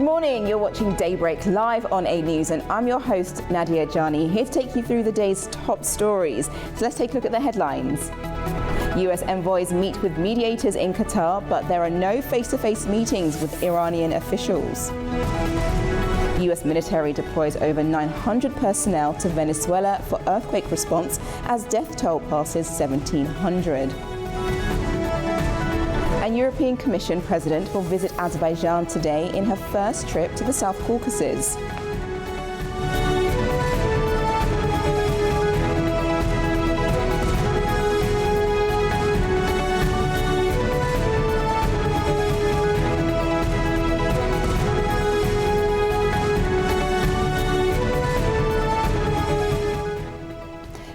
Good morning, you're watching Daybreak live on A News and I'm your host Nadia Jani, here to take you through the day's top stories. So let's take a look at the headlines. US envoys meet with mediators in Qatar, but there are no face-to-face meetings with Iranian officials. US military deploys over 900 personnel to Venezuela for earthquake response as death toll passes 1,700. And European Commission President will visit Azerbaijan today in her first trip to the South Caucasus.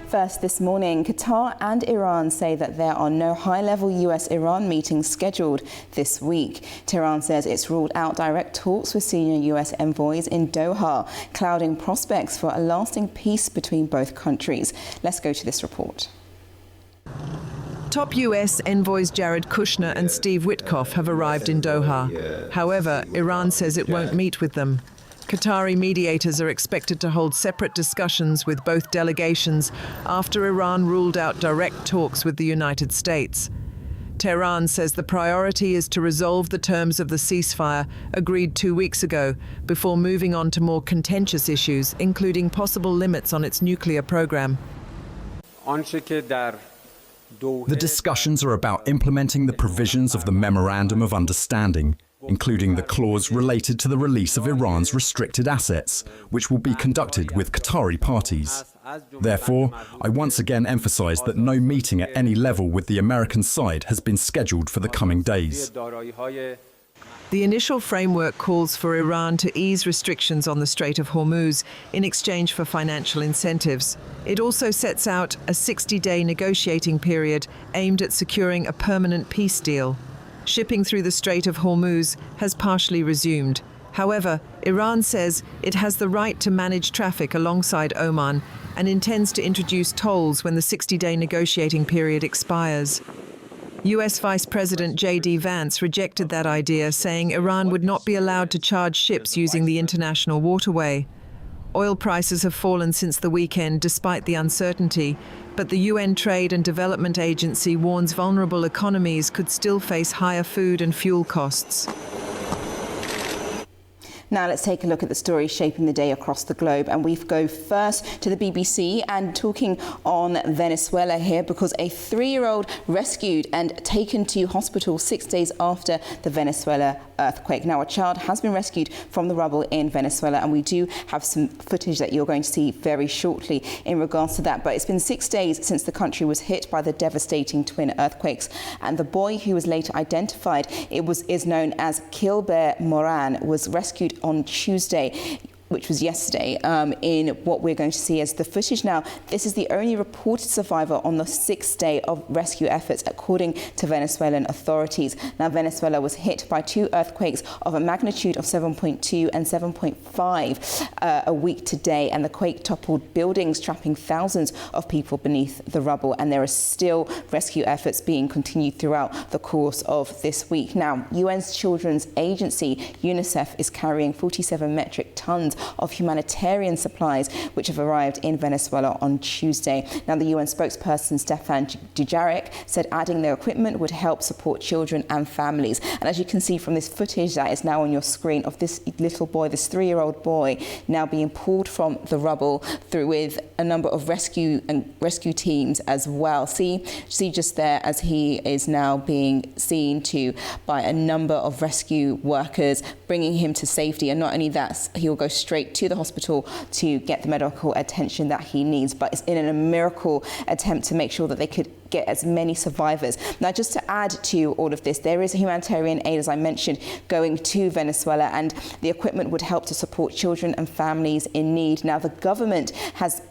First this morning, Qatar and Iran say that there are no high-level US-Iran meetings scheduled this week. Tehran says it's ruled out direct talks with senior US envoys in Doha, clouding prospects for a lasting peace between both countries. Let's go to this report. Top US envoys Jared Kushner and Steve Witkoff have arrived in Doha. However, Iran says it won't meet with them. Qatari mediators are expected to hold separate discussions with both delegations after Iran ruled out direct talks with the United States. Tehran says the priority is to resolve the terms of the ceasefire agreed 2 weeks ago before moving on to more contentious issues, including possible limits on its nuclear program. The discussions are about implementing the provisions of the Memorandum of Understanding, including the clause related to the release of Iran's restricted assets, which will be conducted with Qatari parties. Therefore, I once again emphasize that no meeting at any level with the American side has been scheduled for the coming days. The initial framework calls for Iran to ease restrictions on the Strait of Hormuz in exchange for financial incentives. It also sets out a 60-day negotiating period aimed at securing a permanent peace deal. Shipping through the Strait of Hormuz has partially resumed. However, Iran says it has the right to manage traffic alongside Oman and intends to introduce tolls when the 60-day negotiating period expires. US Vice President J.D. Vance rejected that idea, saying Iran would not be allowed to charge ships using the international waterway. Oil prices have fallen since the weekend despite the uncertainty, but the UN Trade and Development Agency warns vulnerable economies could still face higher food and fuel costs. Now let's take a look at the stories shaping the day across the globe, and we go first to the BBC and talking on Venezuela here, because a 3-year-old rescued and taken to hospital 6 days after the Venezuela earthquake. Now a child has been rescued from the rubble in Venezuela, and we do have some footage that you're going to see very shortly in regards to that. But it's been 6 days since the country was hit by the devastating twin earthquakes, and the boy who was later identified is known as Kilber Moran was rescued on Tuesday, which was yesterday, in what we're going to see as the footage now. This is the only reported survivor on the 6th day of rescue efforts, according to Venezuelan authorities. Now, Venezuela was hit by 2 earthquakes of a magnitude of 7.2 and 7.5 a week today, and the quake toppled buildings, trapping thousands of people beneath the rubble, and there are still rescue efforts being continued throughout the course of this week. Now, UN's Children's Agency, UNICEF, is carrying 47 metric tons of humanitarian supplies which have arrived in Venezuela on Tuesday. Now, the UN spokesperson Stefan Dujarric said adding their equipment would help support children and families. And as you can see from this footage that is now on your screen of this little boy, this 3-year-old boy, now being pulled from the rubble through with a number of rescue teams as well. See just there as he is now being seen to by a number of rescue workers, bringing him to safety. And not only that, he will go straight to the hospital to get the medical attention that he needs. But it's in a miracle attempt to make sure that they could get as many survivors. Now, just to add to all of this, there is a humanitarian aid, as I mentioned, going to Venezuela, and the equipment would help to support children and families in need. Now, the government has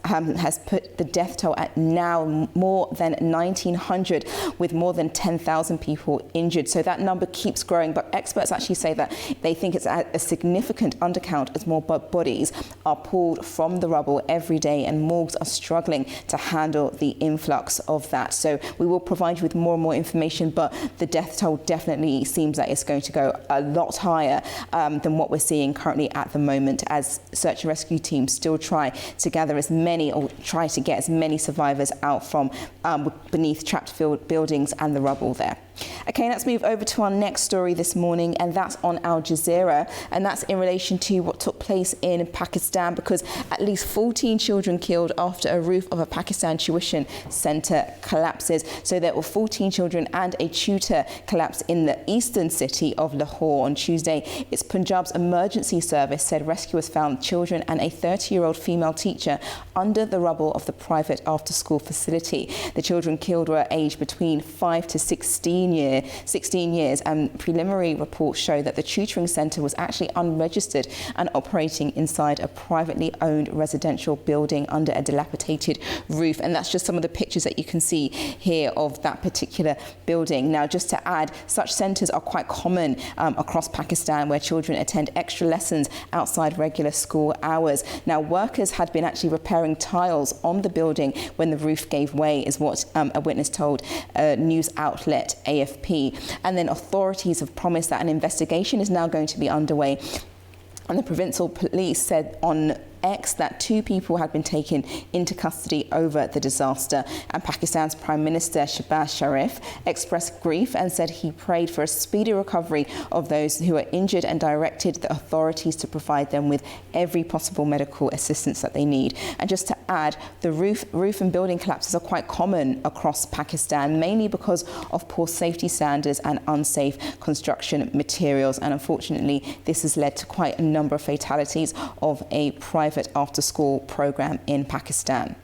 put the death toll at now more than 1,900, with more than 10,000 people injured. So that number keeps growing, but experts actually say that they think it's a significant undercount as more bodies are pulled from the rubble every day, and morgues are struggling to handle the influx of that. So So we will provide you with more and more information, but the death toll definitely seems that it's going to go a lot higher than what we're seeing currently at the moment, as search and rescue teams still try to gather as many, or try to get as many survivors out from beneath trapped buildings and the rubble there. Okay, let's move over to our next story this morning, and that's on Al Jazeera, and that's in relation to what took place in Pakistan, because at least 14 children killed after a roof of a Pakistan tuition centre collapses. So there were 14 children and a tutor collapsed in the eastern city of Lahore on Tuesday. It's Punjab's emergency service said rescuers found children and a 30-year-old female teacher under the rubble of the private after-school facility. The children killed were aged between 5 to 16 years, and preliminary reports show that the tutoring centre was actually unregistered and operating inside a privately owned residential building under a dilapidated roof. And that's just some of the pictures that you can see here of that particular building. Now, just to add, such centres are quite common across Pakistan, where children attend extra lessons outside regular school hours. Now, workers had been actually repairing tiles on the building when the roof gave way, is what a witness told a news outlet AFP. And then authorities have promised that an investigation is now going to be underway. And the provincial police said on X that 2 people had been taken into custody over the disaster, and Pakistan's Prime Minister Shehbaz Sharif expressed grief and said he prayed for a speedy recovery of those who were injured and directed the authorities to provide them with every possible medical assistance that they need. And just to add, the roof and building collapses are quite common across Pakistan, mainly because of poor safety standards and unsafe construction materials, and unfortunately this has led to quite a number of fatalities of a private after-school program in Pakistan.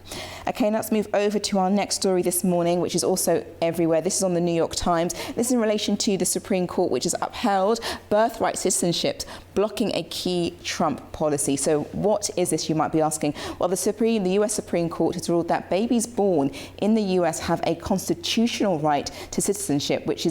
Okay, let's move over to our next story this morning, which is also everywhere. This is on the New York Times. This is in relation to the Supreme Court, which has upheld birthright citizenship, blocking a key Trump policy. So what is this, you might be asking? Well, the US Supreme Court has ruled that babies born in the US have a constitutional right to citizenship, which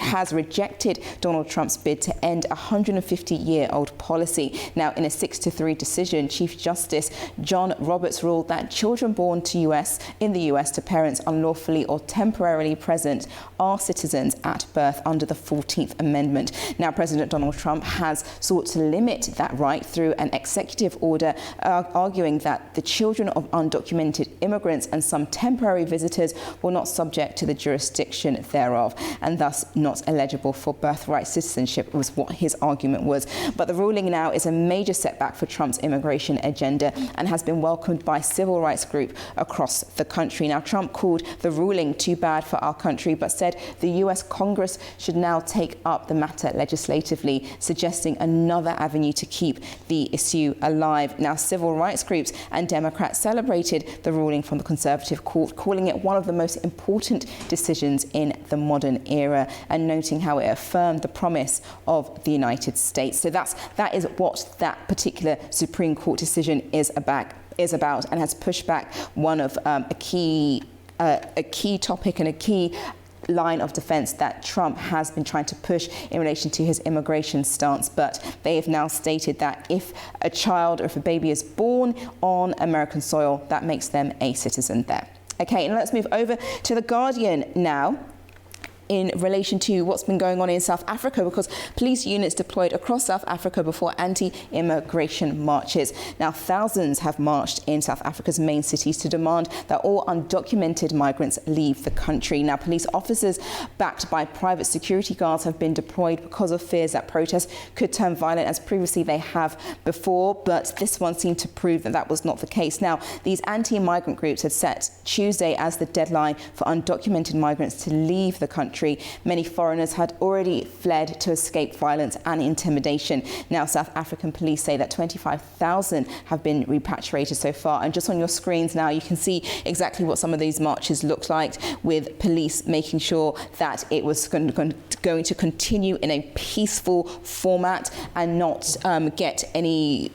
has rejected Donald Trump's bid to end a 150-year-old policy. Now, in a 6-3 decision, Chief Justice John Roberts ruled that children born in the US to parents unlawfully or temporarily present are citizens at birth under the 14th Amendment. Now, President Donald Trump has sought to limit that right through an executive order, arguing that the children of undocumented immigrants and some temporary visitors were not subject to the jurisdiction thereof, and thus not eligible for birthright citizenship, was what his argument was. But the ruling now is a major setback for Trump's immigration agenda and has been welcomed by civil rights groups across the country. Now, Trump called the ruling too bad for our country, but said the US Congress should now take up the matter legislatively, suggesting another avenue to keep the issue alive. Now, civil rights groups and Democrats celebrated the ruling from the Conservative Court, calling it one of the most important decisions in the modern era, and noting how it affirmed the promise of the United States. So that is what that particular Supreme Court decision is about, and has pushed back one of a key topic and a key line of defense that Trump has been trying to push in relation to his immigration stance. But they have now stated that if a child or if a baby is born on American soil, that makes them a citizen there. Okay, and let's move over to The Guardian now, in relation to what's been going on in South Africa, because police units deployed across South Africa before anti-immigration marches. Now, thousands have marched in South Africa's main cities to demand that all undocumented migrants leave the country. Now, police officers backed by private security guards have been deployed because of fears that protests could turn violent, as previously they have before, but this one seemed to prove that that was not the case. Now, these anti-migrant groups had set Tuesday as the deadline for undocumented migrants to leave the country. Many foreigners had already fled to escape violence and intimidation. Now, South African police say that 25,000 have been repatriated so far. And just on your screens now, you can see exactly what some of these marches looked like, with police making sure that it was going to continue in a peaceful format and not get any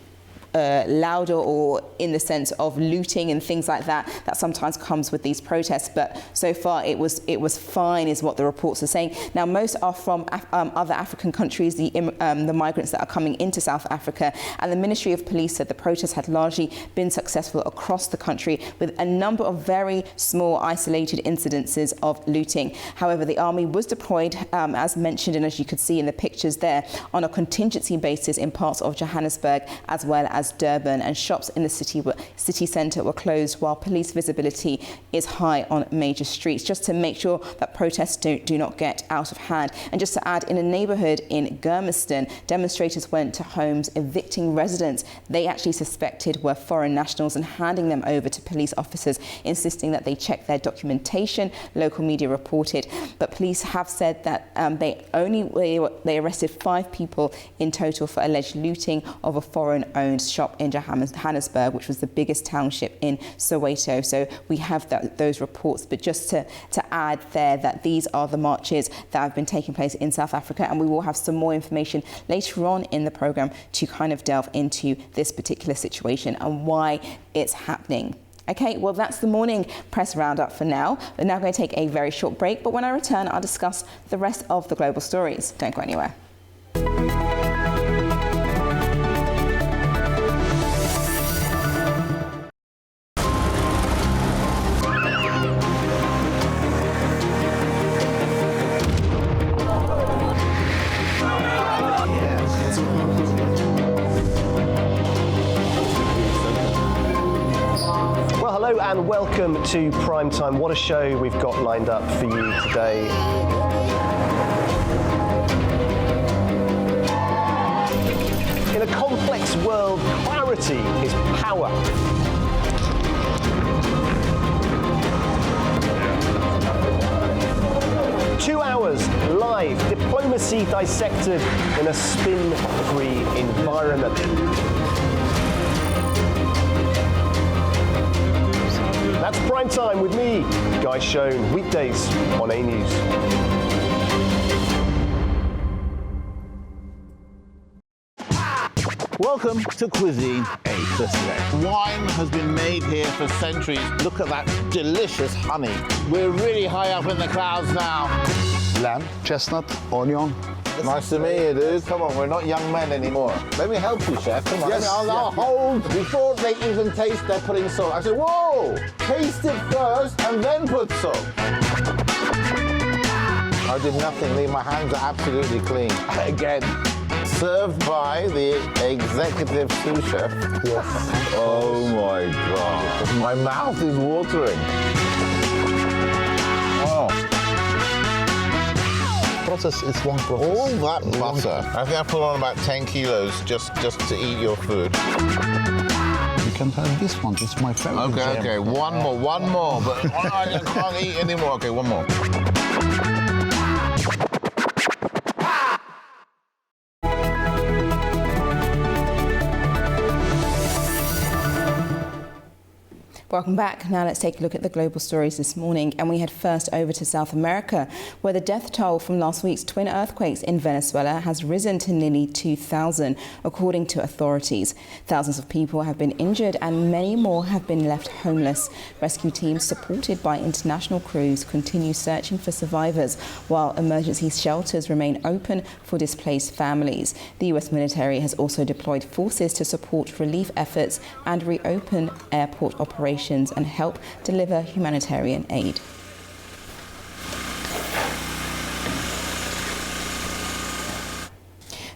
louder, or in the sense of looting and things like that sometimes comes with these protests. But so far it was fine, is what the reports are saying. Now, most are from other African countries, the migrants that are coming into South Africa, and the Ministry of Police said the protests had largely been successful across the country, with a number of very small isolated incidences of looting. However, the army was deployed, as mentioned and as you could see in the pictures there, on a contingency basis in parts of Johannesburg as well as Durban, and shops in the city centre were closed while police visibility is high on major streets, just to make sure that protests do not get out of hand. And just to add, in a neighbourhood in Germiston, demonstrators went to homes evicting residents they actually suspected were foreign nationals and handing them over to police officers, insisting that they check their documentation, local media reported. But police have said that they arrested 5 people in total for alleged looting of a foreign-owned shop in Johannesburg, which was the biggest township in Soweto. So we have those reports. But just to add there that these are the marches that have been taking place in South Africa, and we will have some more information later on in the programme to kind of delve into this particular situation and why it's happening. Okay, well, that's the morning press roundup for now. We're now going to take a very short break, but when I return, I'll discuss the rest of the global stories. Don't go anywhere. And welcome to Prime Time. What a show we've got lined up for you today. In a complex world, clarity is power. Two hours live, diplomacy dissected in a spin-free environment. That's Prime Time with me, Guy Schoen, weekdays on A News. Welcome to Cuisine A to Z. Wine has been made here for centuries. Look at that delicious honey. We're really high up in the clouds now. Lamb, chestnut, onion. Nice to meet you, dude. Come on, we're not young men anymore. Let me help you, chef. Come on. Yes, I'll hold. Before they even taste, they're putting salt. I said, whoa, taste it first and then put salt. I did nothing. My hands are absolutely clean. Again. Served by the executive sous chef. Yes. Oh my God. My mouth is watering. Oh. Process is one process. All that butter. I think I put on about 10 kilos just to eat your food. You can have this one. It's my favorite. Okay. One more. But I can't eat anymore. Okay, one more. Welcome back. Now let's take a look at the global stories this morning, and we head first over to South America, where the death toll from last week's twin earthquakes in Venezuela has risen to nearly 2,000, according to authorities. Thousands of people have been injured and many more have been left homeless. Rescue teams supported by international crews continue searching for survivors, while emergency shelters remain open for displaced families. The US military has also deployed forces to support relief efforts and reopen airport operations and help deliver humanitarian aid.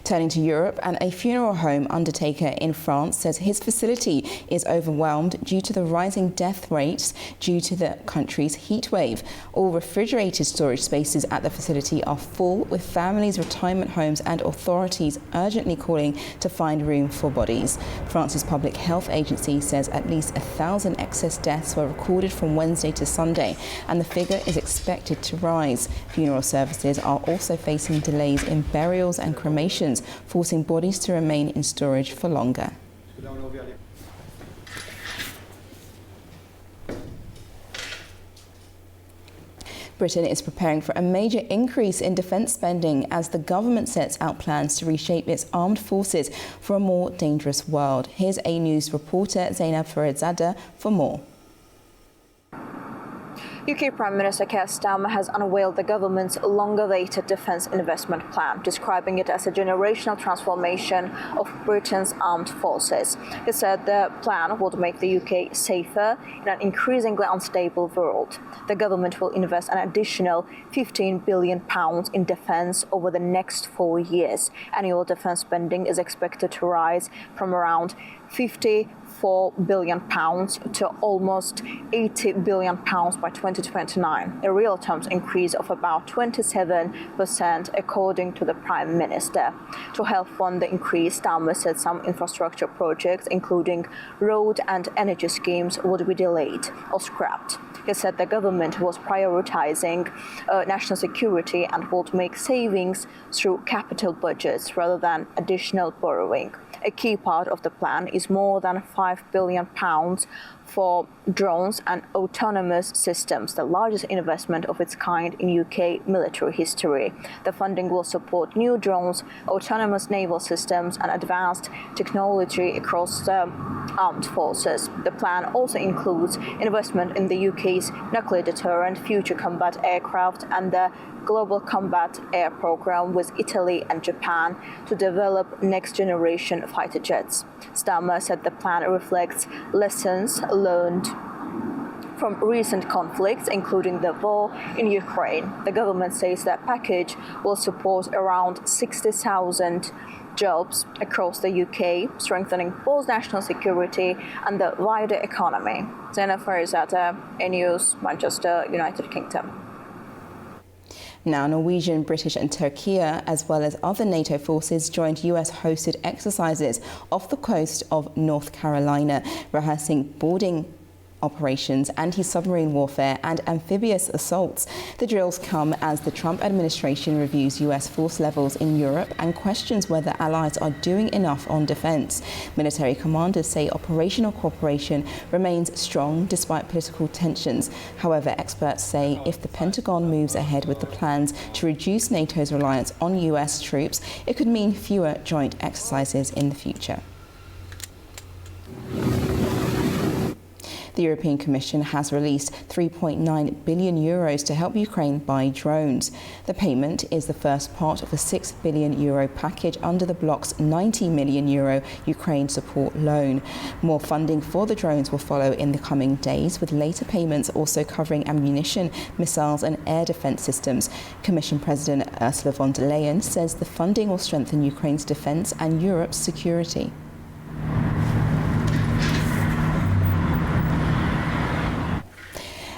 Turning to Europe, and a funeral home undertaker in France says his facility is overwhelmed due to the rising death rates due to the country's heat wave. All refrigerated storage spaces at the facility are full, with families, retirement homes and authorities urgently calling to find room for bodies. France's public health agency says at least 1,000 excess deaths were recorded from Wednesday to Sunday, and the figure is expected to rise. Funeral services are also facing delays in burials and cremations, forcing bodies to remain in storage for longer. Britain is preparing for a major increase in defence spending as the government sets out plans to reshape its armed forces for a more dangerous world. Here's A News reporter Zainab Farizadeh for more. UK Prime Minister Keir Starmer has unveiled the government's long-awaited defence investment plan, describing it as a generational transformation of Britain's armed forces. He said the plan would make the UK safer in an increasingly unstable world. The government will invest an additional £15 billion in defence over the next 4 years. Annual defence spending is expected to rise from around £54 billion to almost £80 billion by 2029, a real terms increase of about 27%, according to the Prime Minister. To help fund the increase, Starmer said some infrastructure projects, including road and energy schemes, would be delayed or scrapped. He said the government was prioritising national security and would make savings through capital budgets rather than additional borrowing. A key part of the plan is more than £5 billion for drones and autonomous systems, the largest investment of its kind in UK military history. The funding will support new drones, autonomous naval systems and advanced technology across the armed forces. The plan also includes investment in the UK's nuclear deterrent, future combat aircraft and the Global Combat Air Programme with Italy and Japan to develop next-generation fighter jets. Starmer said the plan reflects lessons learned from recent conflicts, including the war in Ukraine. The government says that package will support around 60,000 jobs across the UK, strengthening both national security and the wider economy. Zainab Farizadeh, A News, Manchester, United Kingdom. Now, Norwegian, British and Turkey, as well as other NATO forces, joined US-hosted exercises off the coast of North Carolina, rehearsing boarding operations, anti-submarine warfare and amphibious assaults. The drills come as the Trump administration reviews US force levels in Europe and questions whether allies are doing enough on defense. Military commanders say operational cooperation remains strong despite political tensions. However, experts say if the Pentagon moves ahead with the plans to reduce NATO's reliance on US troops, it could mean fewer joint exercises in the future. The European Commission has released €3.9 billion to help Ukraine buy drones. The payment is the first part of a €6 billion package under the bloc's €90 million Ukraine support loan. More funding for the drones will follow in the coming days, with later payments also covering ammunition, missiles and air defence systems. Commission President Ursula von der Leyen says the funding will strengthen Ukraine's defence and Europe's security.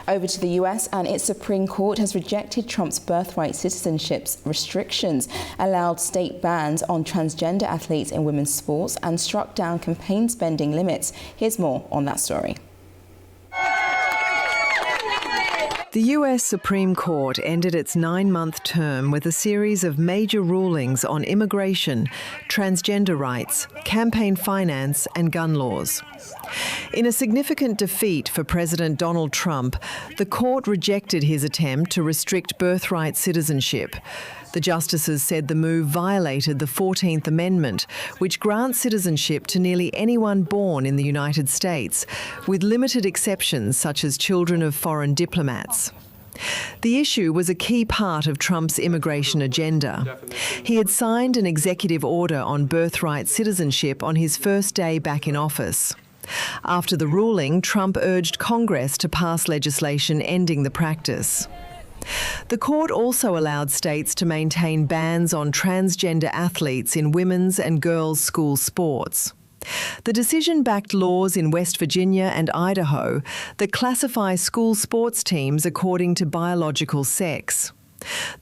Over to the US, and its Supreme Court has rejected Trump's birthright citizenship restrictions, allowed state bans on transgender athletes in women's sports, and struck down campaign spending limits. Here's more on that story. The US Supreme Court ended its 9-month term with a series of major rulings on immigration, transgender rights, campaign finance and gun laws. In a significant defeat for President Donald Trump, the court rejected his attempt to restrict birthright citizenship. The justices said the move violated the 14th Amendment, which grants citizenship to nearly anyone born in the United States, with limited exceptions such as children of foreign diplomats. The issue was a key part of Trump's immigration agenda. He had signed an executive order on birthright citizenship on his first day back in office. After the ruling, Trump urged Congress to pass legislation ending the practice. The court also allowed states to maintain bans on transgender athletes in women's and girls' school sports. The decision backed laws in West Virginia and Idaho that classify school sports teams according to biological sex.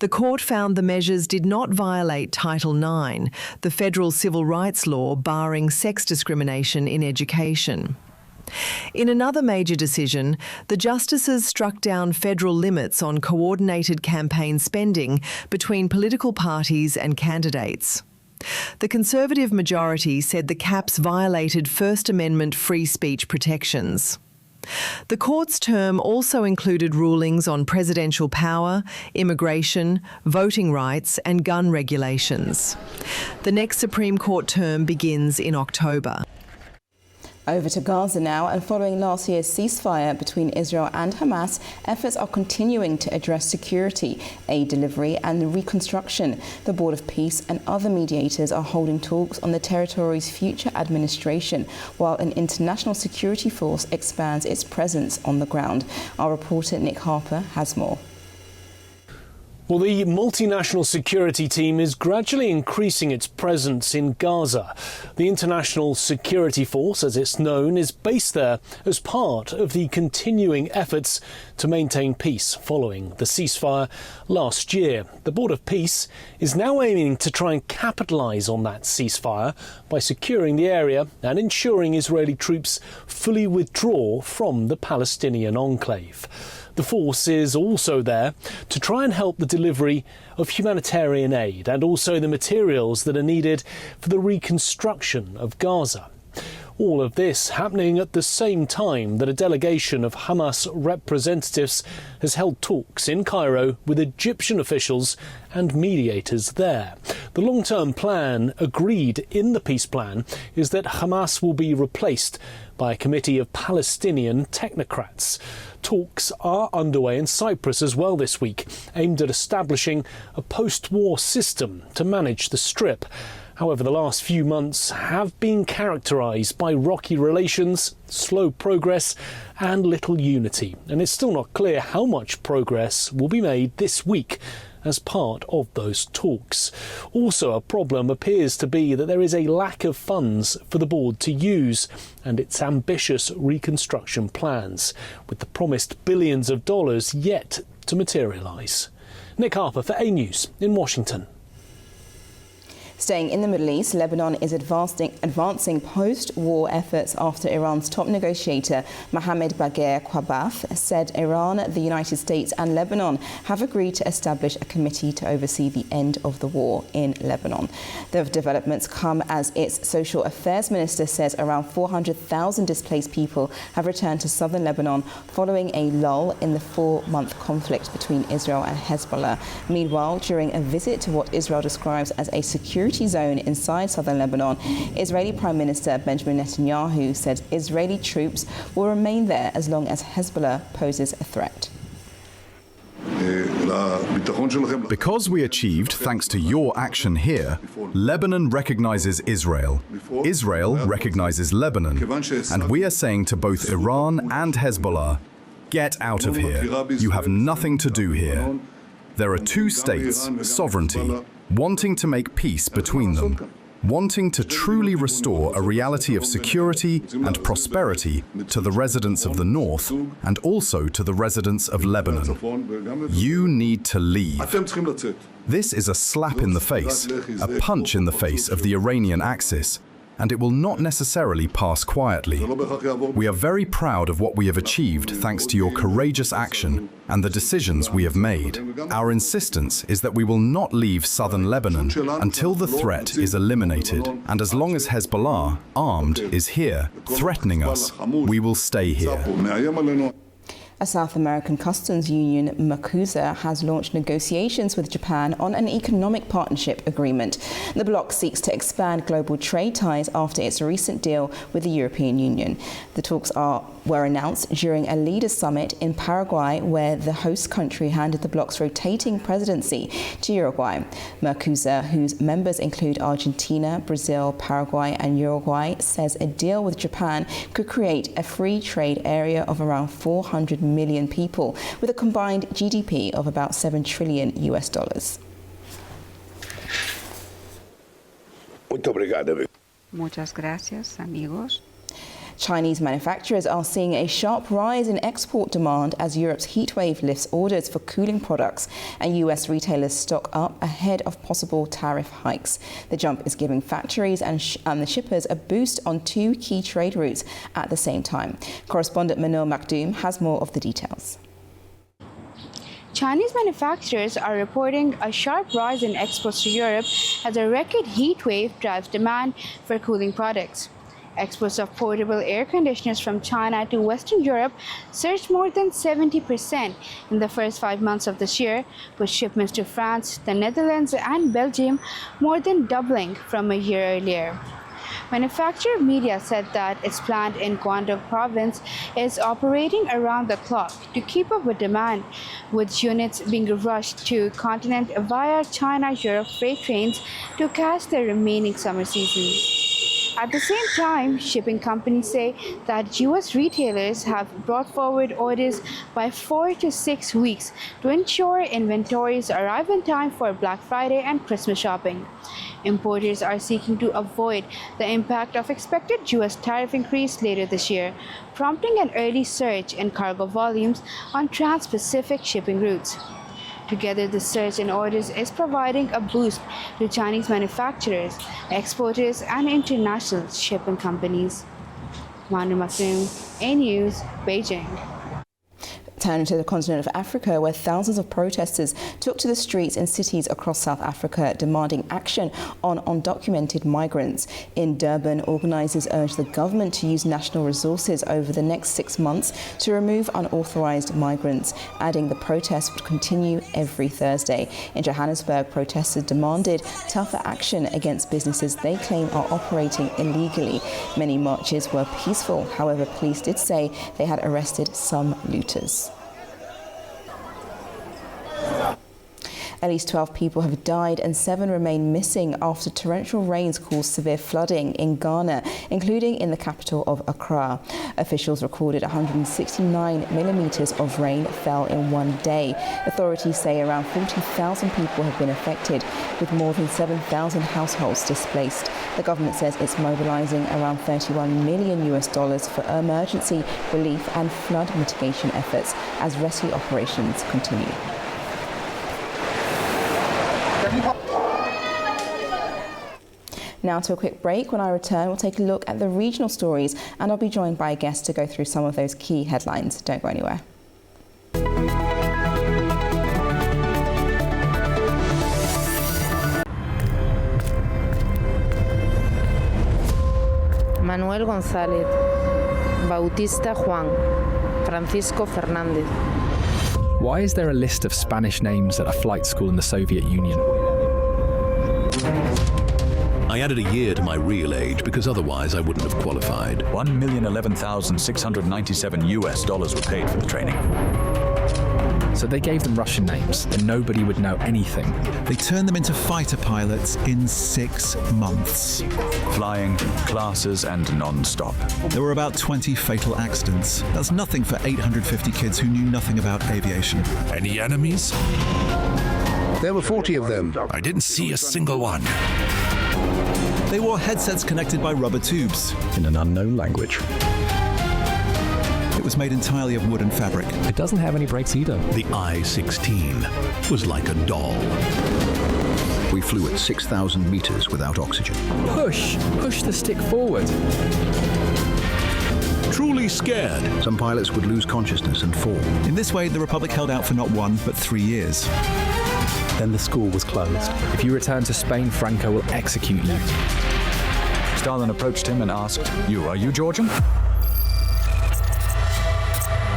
The court found the measures did not violate Title IX, the federal civil rights law barring sex discrimination in education. In another major decision, the justices struck down federal limits on coordinated campaign spending between political parties and candidates. The Conservative majority said the caps violated First Amendment free speech protections. The court's term also included rulings on presidential power, immigration, voting rights and gun regulations. The next Supreme Court term begins in October. Over to Gaza now, and following last year's ceasefire between Israel and Hamas, efforts are continuing to address security, aid delivery and reconstruction. The Board of Peace and other mediators are holding talks on the territory's future administration, while an international security force expands its presence on the ground. Our reporter Nick Harper has more. Well, the multinational security team is gradually increasing its presence in Gaza. The International Security Force, as it's known, is based there as part of the continuing efforts to maintain peace following the ceasefire last year. The Board of Peace is now aiming to try and capitalise on that ceasefire by securing the area and ensuring Israeli troops fully withdraw from the Palestinian enclave. The force is also there to try and help the delivery of humanitarian aid and also the materials that are needed for the reconstruction of Gaza. All of this happening at the same time that a delegation of Hamas representatives has held talks in Cairo with Egyptian officials and mediators there. The long-term plan agreed in the peace plan is that Hamas will be replaced by a committee of Palestinian technocrats. Talks are underway in Cyprus as well this week, aimed at establishing a post-war system to manage the Strip. However, the last few months have been characterised by rocky relations, slow progress and little unity. And it's still not clear how much progress will be made this week as part of those talks. Also, a problem appears to be that there is a lack of funds for the board to use and its ambitious reconstruction plans, with the promised billions of dollars yet to materialise. Nick Harper for A News in Washington. Staying in the Middle East, Lebanon is advancing post-war efforts after Iran's top negotiator Mohammad Bagher Quabath said Iran, the United States and Lebanon have agreed to establish a committee to oversee the end of the war in Lebanon. The developments come as its social affairs minister says around 400,000 displaced people have returned to southern Lebanon following a lull in the 4-month conflict between Israel and Hezbollah. Meanwhile, during a visit to what Israel describes as a security zone inside southern Lebanon, Israeli Prime Minister Benjamin Netanyahu said Israeli troops will remain there as long as Hezbollah poses a threat. Because we achieved, thanks to your action here, Lebanon recognizes Israel. Israel recognizes Lebanon. And we are saying to both Iran and Hezbollah, get out of here. You have nothing to do here. There are two states, sovereignty, wanting to make peace between them, wanting to truly restore a reality of security and prosperity to the residents of the north and also to the residents of Lebanon. You need to leave. This is a slap in the face, a punch in the face of the Iranian Axis, and it will not necessarily pass quietly. We are very proud of what we have achieved thanks to your courageous action and the decisions we have made. Our insistence is that we will not leave southern Lebanon until the threat is eliminated, and as long as Hezbollah, armed, is here, threatening us, we will stay here. A South American customs union, Mercosur, has launched negotiations with Japan on an economic partnership agreement. The bloc seeks to expand global trade ties after its recent deal with the European Union. The talks were announced during a leaders' summit in Paraguay, where the host country handed the bloc's rotating presidency to Uruguay. Mercosur, whose members include Argentina, Brazil, Paraguay and Uruguay, says a deal with Japan could create a free trade area of around 400 million people, with a combined GDP of about $7 trillion. Muchas gracias, amigos. Chinese manufacturers are seeing a sharp rise in export demand as Europe's heatwave lifts orders for cooling products and US retailers stock up ahead of possible tariff hikes. The jump is giving factories and the shippers a boost on two key trade routes at the same time. Correspondent Manil Makdoum has more of the details. Chinese manufacturers are reporting a sharp rise in exports to Europe as a record heat wave drives demand for cooling products. Exports of portable air conditioners from China to Western Europe surged more than 70% in the first 5 months of this year, with shipments to France, the Netherlands, and Belgium more than doubling from a year earlier. Manufacturer media said that its plant in Guangdong province is operating around the clock to keep up with demand, with units being rushed to continent via China-Europe freight trains to catch the remaining summer season. At the same time, shipping companies say that U.S. retailers have brought forward orders by 4 to 6 weeks to ensure inventories arrive in time for Black Friday and Christmas shopping. Importers are seeking to avoid the impact of expected U.S. tariff increase later this year, prompting an early surge in cargo volumes on trans-Pacific shipping routes. Together, the surge in orders is providing a boost to Chinese manufacturers, exporters, and international shipping companies. Manu Maktoum, A News, Beijing. Turning to the continent of Africa, where thousands of protesters took to the streets in cities across South Africa demanding action on undocumented migrants. In Durban, organisers urged the government to use national resources over the next 6 months to remove unauthorised migrants, adding the protests would continue every Thursday. In Johannesburg, protesters demanded tougher action against businesses they claim are operating illegally. Many marches were peaceful. However, police did say they had arrested some looters. At least 12 people have died and 7 remain missing after torrential rains caused severe flooding in Ghana, including in the capital of Accra. Officials recorded 169 millimetres of rain fell in one day. Authorities say around 40,000 people have been affected, with more than 7,000 households displaced. The government says it's mobilising around $31 million for emergency relief and flood mitigation efforts as rescue operations continue. Now to a quick break. When I return, we'll take a look at the regional stories, and I'll be joined by a guest to go through some of those key headlines. Don't go anywhere. Manuel González, Bautista Juan, Francisco Fernández. Why is there a list of Spanish names at a flight school in the Soviet Union? I added a year to my real age because otherwise I wouldn't have qualified. $1,011,697 were paid for the training. So they gave them Russian names, and nobody would know anything. They turned them into fighter pilots in 6 months. Flying, classes, and non-stop. There were about 20 fatal accidents. That's nothing for 850 kids who knew nothing about aviation. Any enemies? There were 40 of them. I didn't see a single one. They wore headsets connected by rubber tubes. In an unknown language. It was made entirely of wood and fabric. It doesn't have any brakes either. The I-16 was like a doll. We flew at 6,000 meters without oxygen. Push the stick forward. Truly scared. Some pilots would lose consciousness and fall. In this way, the Republic held out for not 1, but 3 years. Then the school was closed. If you return to Spain, Franco will execute you. Stalin approached him and asked, Are you Georgian?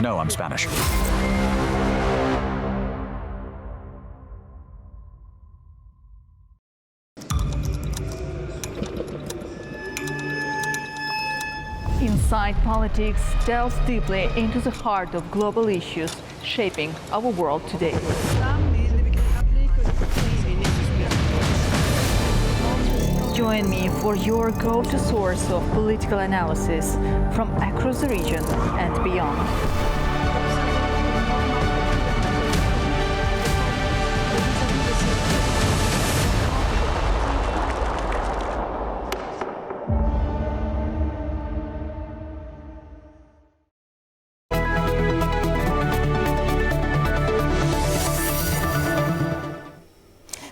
No, I'm Spanish. Inside Politics delves deeply into the heart of global issues shaping our world today. Join me for your go-to source of political analysis from across the region and beyond.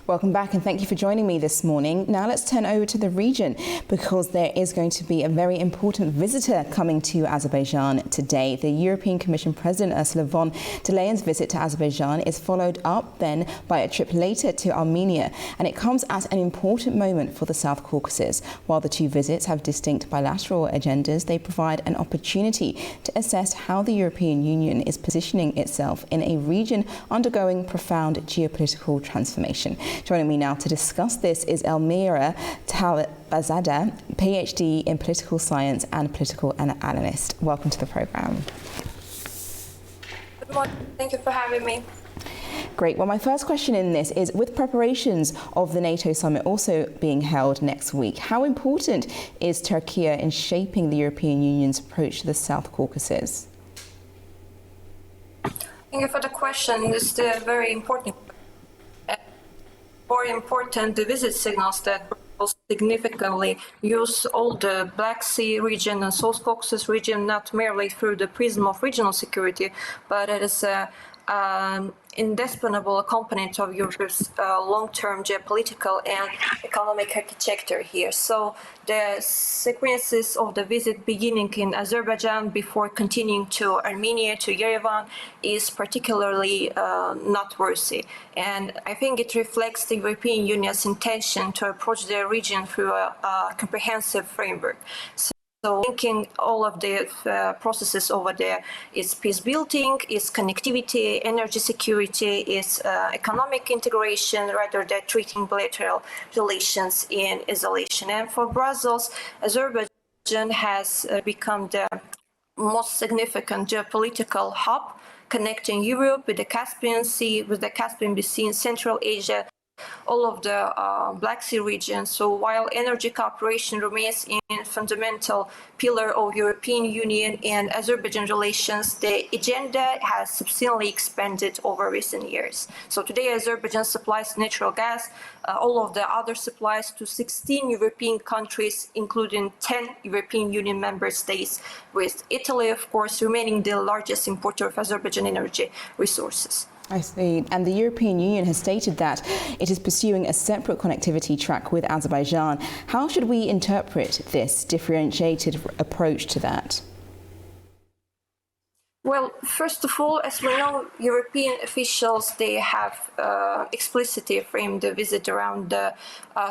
Welcome back and thank you for joining me this morning. Now let's turn over to the region because there is going to be a very important visitor coming to Azerbaijan today. The European Commission President Ursula von der Leyen's visit to Azerbaijan is followed up then by a trip later to Armenia, and it comes at an important moment for the South Caucasus. While the two visits have distinct bilateral agendas, they provide an opportunity to assess how the European Union is positioning itself in a region undergoing profound geopolitical transformation. Joining me now to discuss this is Elmira Talbazadeh, PhD in political science and political analyst. Welcome to the programme. Good morning. Thank you for having me. Great. Well, my first question in this is, with preparations of the NATO summit also being held next week, how important is Turkey in shaping the European Union's approach to the South Caucasus? Thank you for the question. This is very important. More important, the visit signals that Brussels significantly use all the Black Sea region and South Caucasus region not merely through the prism of regional security, but it is an indispensable component of Europe's long-term geopolitical and economic architecture here. So the sequences of the visit beginning in Azerbaijan before continuing to Armenia, to Yerevan, is particularly noteworthy. And I think it reflects the European Union's intention to approach the region through a comprehensive framework. So linking all of the processes over there is peace building, is connectivity, energy security, is economic integration, rather than treating bilateral relations in isolation. And for Brussels, Azerbaijan has become the most significant geopolitical hub, connecting Europe with the Caspian Sea, with the Caspian Sea in Central Asia, all of the Black Sea region. So while energy cooperation remains a fundamental pillar of European Union and Azerbaijan relations, the agenda has substantially expanded over recent years. So today Azerbaijan supplies natural gas, all of the other supplies to 16 European countries, including 10 European Union member states, with Italy, of course, remaining the largest importer of Azerbaijan energy resources. I see. And the European Union has stated that it is pursuing a separate connectivity track with Azerbaijan. How should we interpret this differentiated approach to that? Well, first of all, as we know, European officials, they have explicitly framed the visit around the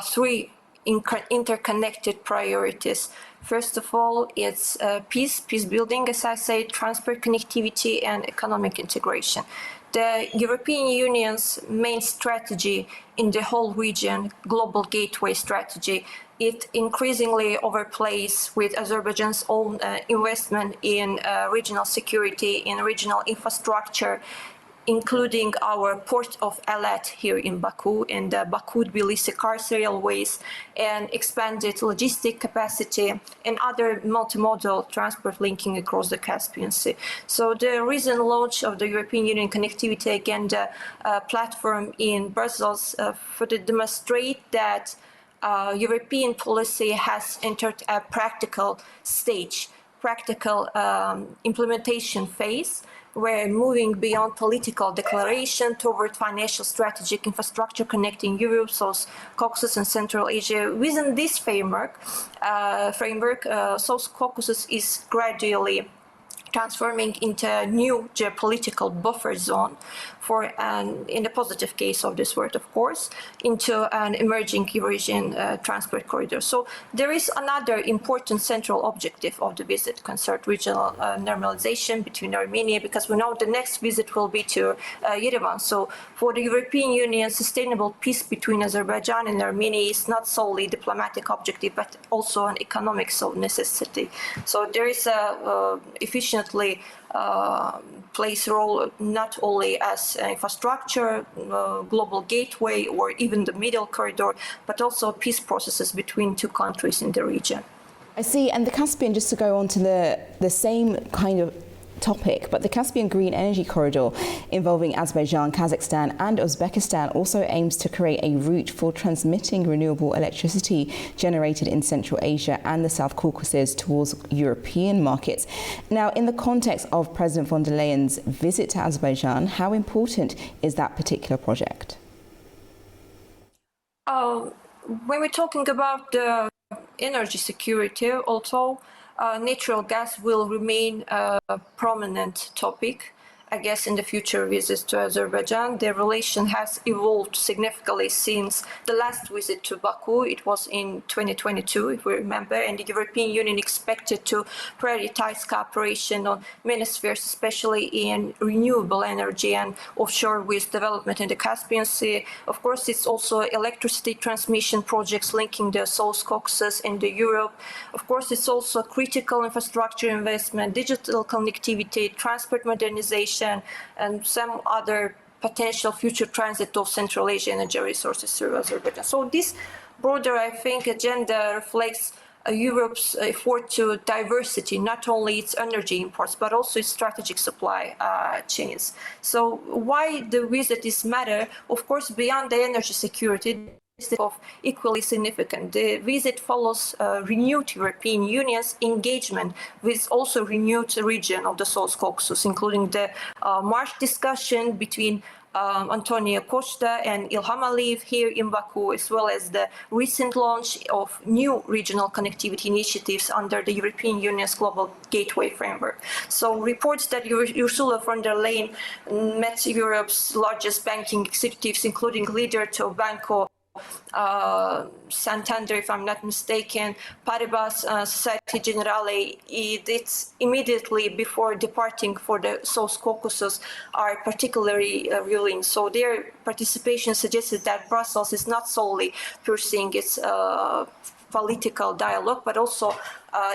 three interconnected priorities. First of all, it's peace building, as I say, transport connectivity and economic integration. The European Union's main strategy in the whole region, global gateway strategy, it increasingly overplays with Azerbaijan's own investment in regional security, in regional infrastructure, including our port of Alat here in Baku and the Baku-Tbilisi-Kars railways, and expanded logistic capacity and other multimodal transport linking across the Caspian Sea. So the recent launch of the European Union Connectivity Agenda platform in Brussels further demonstrate that European policy has entered a practical stage, practical implementation phase, we're moving beyond political declaration toward financial strategic infrastructure connecting Europe, South Caucasus and Central Asia. Within this framework, South Caucasus is gradually transforming into a new geopolitical buffer zone for in the positive case of this word, of course, into an emerging Eurasian transport corridor. So there is another important central objective of the visit concerned regional normalization between Armenia, because we know the next visit will be to Yerevan. So for the European Union, sustainable peace between Azerbaijan and Armenia is not solely diplomatic objective, but also an economic necessity. So there is a efficiently plays a role not only as infrastructure, global gateway, or even the middle corridor, but also peace processes between two countries in the region. I see. And the Caspian, just to go on to the same kind of topic, but the Caspian Green Energy Corridor involving Azerbaijan, Kazakhstan and Uzbekistan also aims to create a route for transmitting renewable electricity generated in Central Asia and the South Caucasus towards European markets. Now, in the context of President von der Leyen's visit to Azerbaijan, how important is that particular project? When we're talking about the energy security, although natural gas will remain a prominent topic, I guess in the future visits to Azerbaijan, their relation has evolved significantly since the last visit to Baku. It was in 2022, if we remember, and the European Union expected to prioritize cooperation on many spheres, especially in renewable energy and offshore wind development in the Caspian Sea. Of course, it's also electricity transmission projects linking the South Caucasus and the Europe. Of course, it's also critical infrastructure investment, digital connectivity, transport modernization, and some other potential future transit of Central Asian energy resources through Azerbaijan. So this broader, I think, agenda reflects Europe's effort to diversity, not only its energy imports, but also its strategic supply chains. So why the visit is matter? Of course, beyond the energy security, of equally significant. The visit follows renewed European Union's engagement with also renewed region of the South Caucasus, including the March discussion between Antonio Costa and Ilham Aliyev here in Baku, as well as the recent launch of new regional connectivity initiatives under the European Union's Global Gateway Framework. So reports that Ursula von der Leyen met Europe's largest banking executives, including leader to Banco Santander, if I'm not mistaken, Paribas, Societe Generale, it's immediately before departing for the South Caucasus are particularly revealing. So their participation suggested that Brussels is not solely pursuing its political dialogue, but also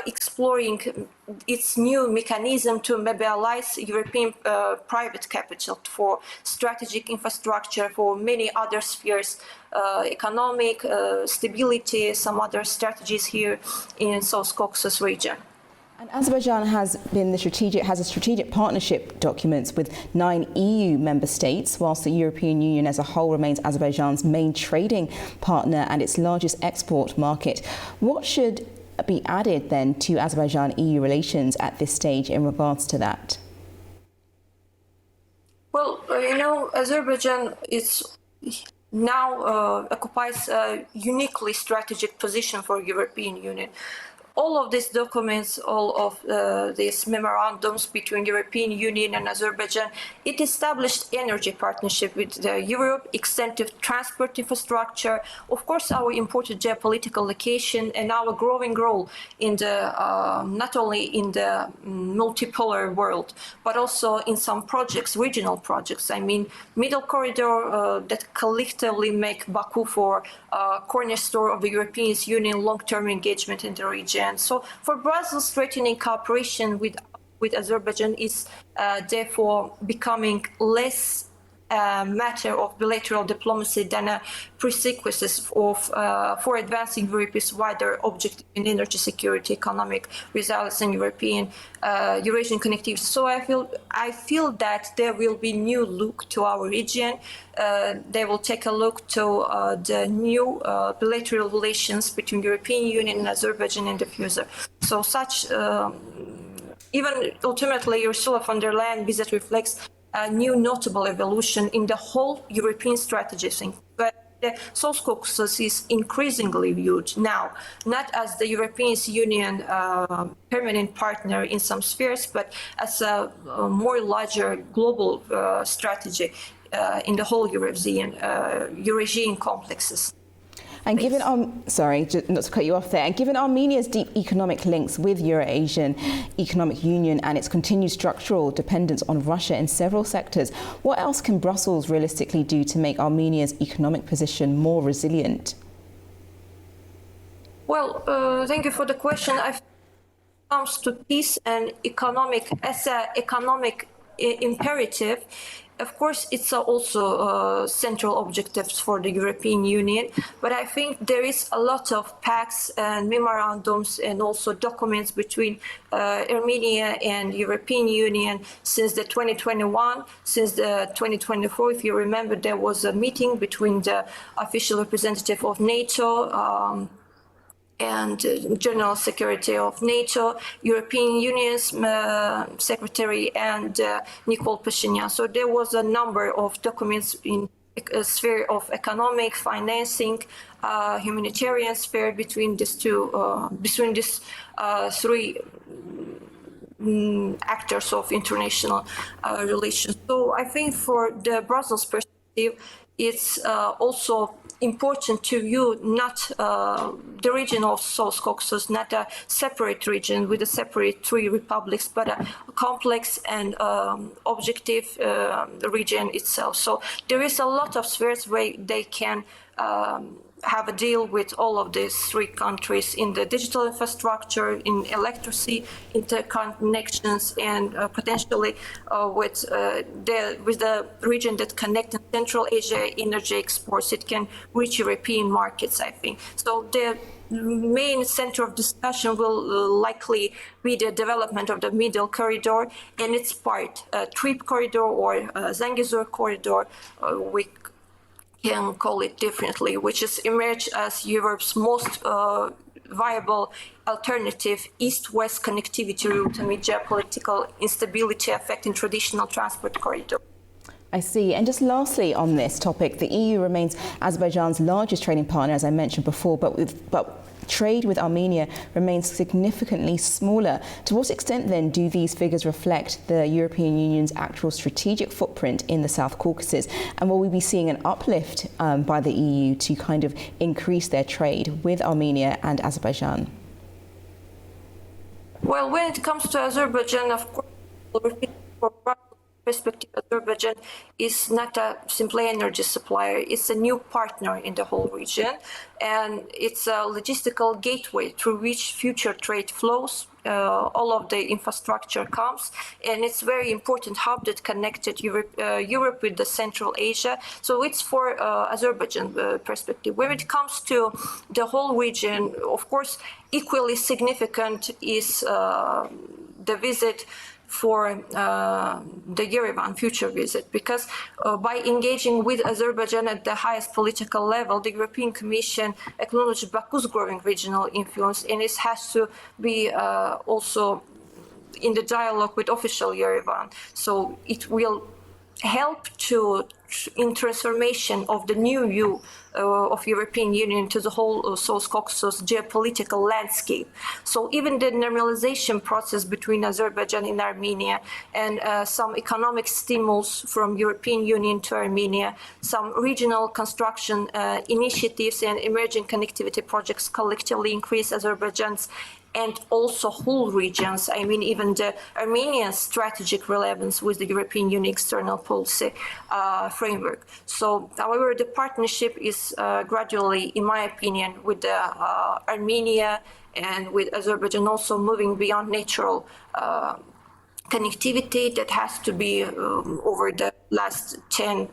exploring its new mechanism to mobilize European private capital for strategic infrastructure, for many other spheres, economic stability, some other strategies here in South Caucasus region. And Azerbaijan has a strategic partnership documents with 9 EU member states, whilst the European Union as a whole remains Azerbaijan's main trading partner and its largest export market. What should be added then to Azerbaijan-EU relations at this stage in regards to that? Well, Azerbaijan is now occupies a uniquely strategic position for European Union. All of these documents, all of these memorandums between European Union and Azerbaijan, it established energy partnership with Europe, extensive transport infrastructure, of course our important geopolitical location and our growing role in the not only in the multipolar world, but also in some projects, regional projects. I mean, Middle Corridor that collectively make Baku for cornerstone of the European Union long-term engagement in the region. So for Brussels, strengthening cooperation with Azerbaijan is therefore becoming less a matter of bilateral diplomacy than a prerequisite for advancing Europe's wider objective in energy security, economic resilience, and Eurasian connectivity. So I feel that there will be new look to our region. They will take a look to the new bilateral relations between European Union and Azerbaijan in the future. So such, even ultimately, Ursula von der Leyen visit reflects a new notable evolution in the whole European strategy. But the South Caucasus is increasingly viewed now, not as the European Union permanent partner in some spheres, but as a more larger global strategy in the whole Eurasian complexes. And given, sorry, not to cut you off there, and given Armenia's deep economic links with Eurasian Economic Union and its continued structural dependence on Russia in several sectors, what else can Brussels realistically do to make Armenia's economic position more resilient? Well, thank you for the question. When it comes to peace and economic imperative, of course, it's also central objectives for the European Union, but I think there is a lot of pacts and memorandums and also documents between Armenia and European Union since the 2021, since the 2024. If you remember, there was a meeting between the official representative of NATO and General Secretary of NATO, European Union's Secretary, and Nikol Pashinyan. So there was a number of documents in sphere of economic, financing, humanitarian sphere between these three actors of international relations. So I think for the Brussels perspective, it's also important to view not the region of South Caucasus, not a separate region with a separate three republics, but a complex and objective region itself. So there is a lot of spheres where they can have a deal with all of these three countries in the digital infrastructure, in electricity interconnections, and potentially with the region that connects Central Asia energy exports. It can reach European markets, I think. So the main center of discussion will likely be the development of the middle corridor and its part, Trip corridor or Zangezur corridor. We can call it differently, which has emerged as Europe's most viable alternative east-west connectivity route amid geopolitical instability affecting traditional transport corridors. I see. And just lastly on this topic, the EU remains Azerbaijan's largest trading partner, as I mentioned before, but trade with Armenia remains significantly smaller. To what extent then do these figures reflect the European Union's actual strategic footprint in the South Caucasus? And will we be seeing an uplift by the EU to kind of increase their trade with Armenia and Azerbaijan? Well, when it comes to Azerbaijan, of course, perspective, Azerbaijan is not a simply energy supplier. It's a new partner in the whole region, and it's a logistical gateway through which future trade flows. All of the infrastructure comes, and it's very important hub that connected Europe with the Central Asia. So it's for Azerbaijan perspective. When it comes to the whole region, of course, equally significant is the visit for the Yerevan future visit, because by engaging with Azerbaijan at the highest political level, the European Commission acknowledged Baku's growing regional influence, and it has to be also in the dialogue with official Yerevan. So it will help in transformation of the new view of European Union to the whole South Caucasus geopolitical landscape. So even the normalization process between Azerbaijan and Armenia, and some economic stimulus from European Union to Armenia, some regional construction initiatives and emerging connectivity projects collectively increase Azerbaijan's and also whole regions, I mean even the Armenian strategic relevance with the European Union external policy framework. So, however, the partnership is gradually, in my opinion, with Armenia and with Azerbaijan also moving beyond natural connectivity that has to be over the last 10,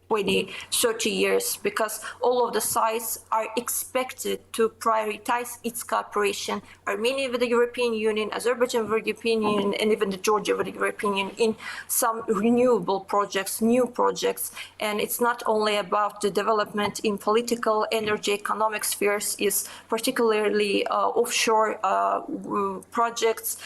20, 30 years, because all of the sides are expected to prioritize its cooperation, Armenia with the European Union, Azerbaijan with the European Union, and even Georgia with the European Union in some renewable projects, new projects. And it's not only about the development in political, energy, economic spheres, is particularly offshore projects,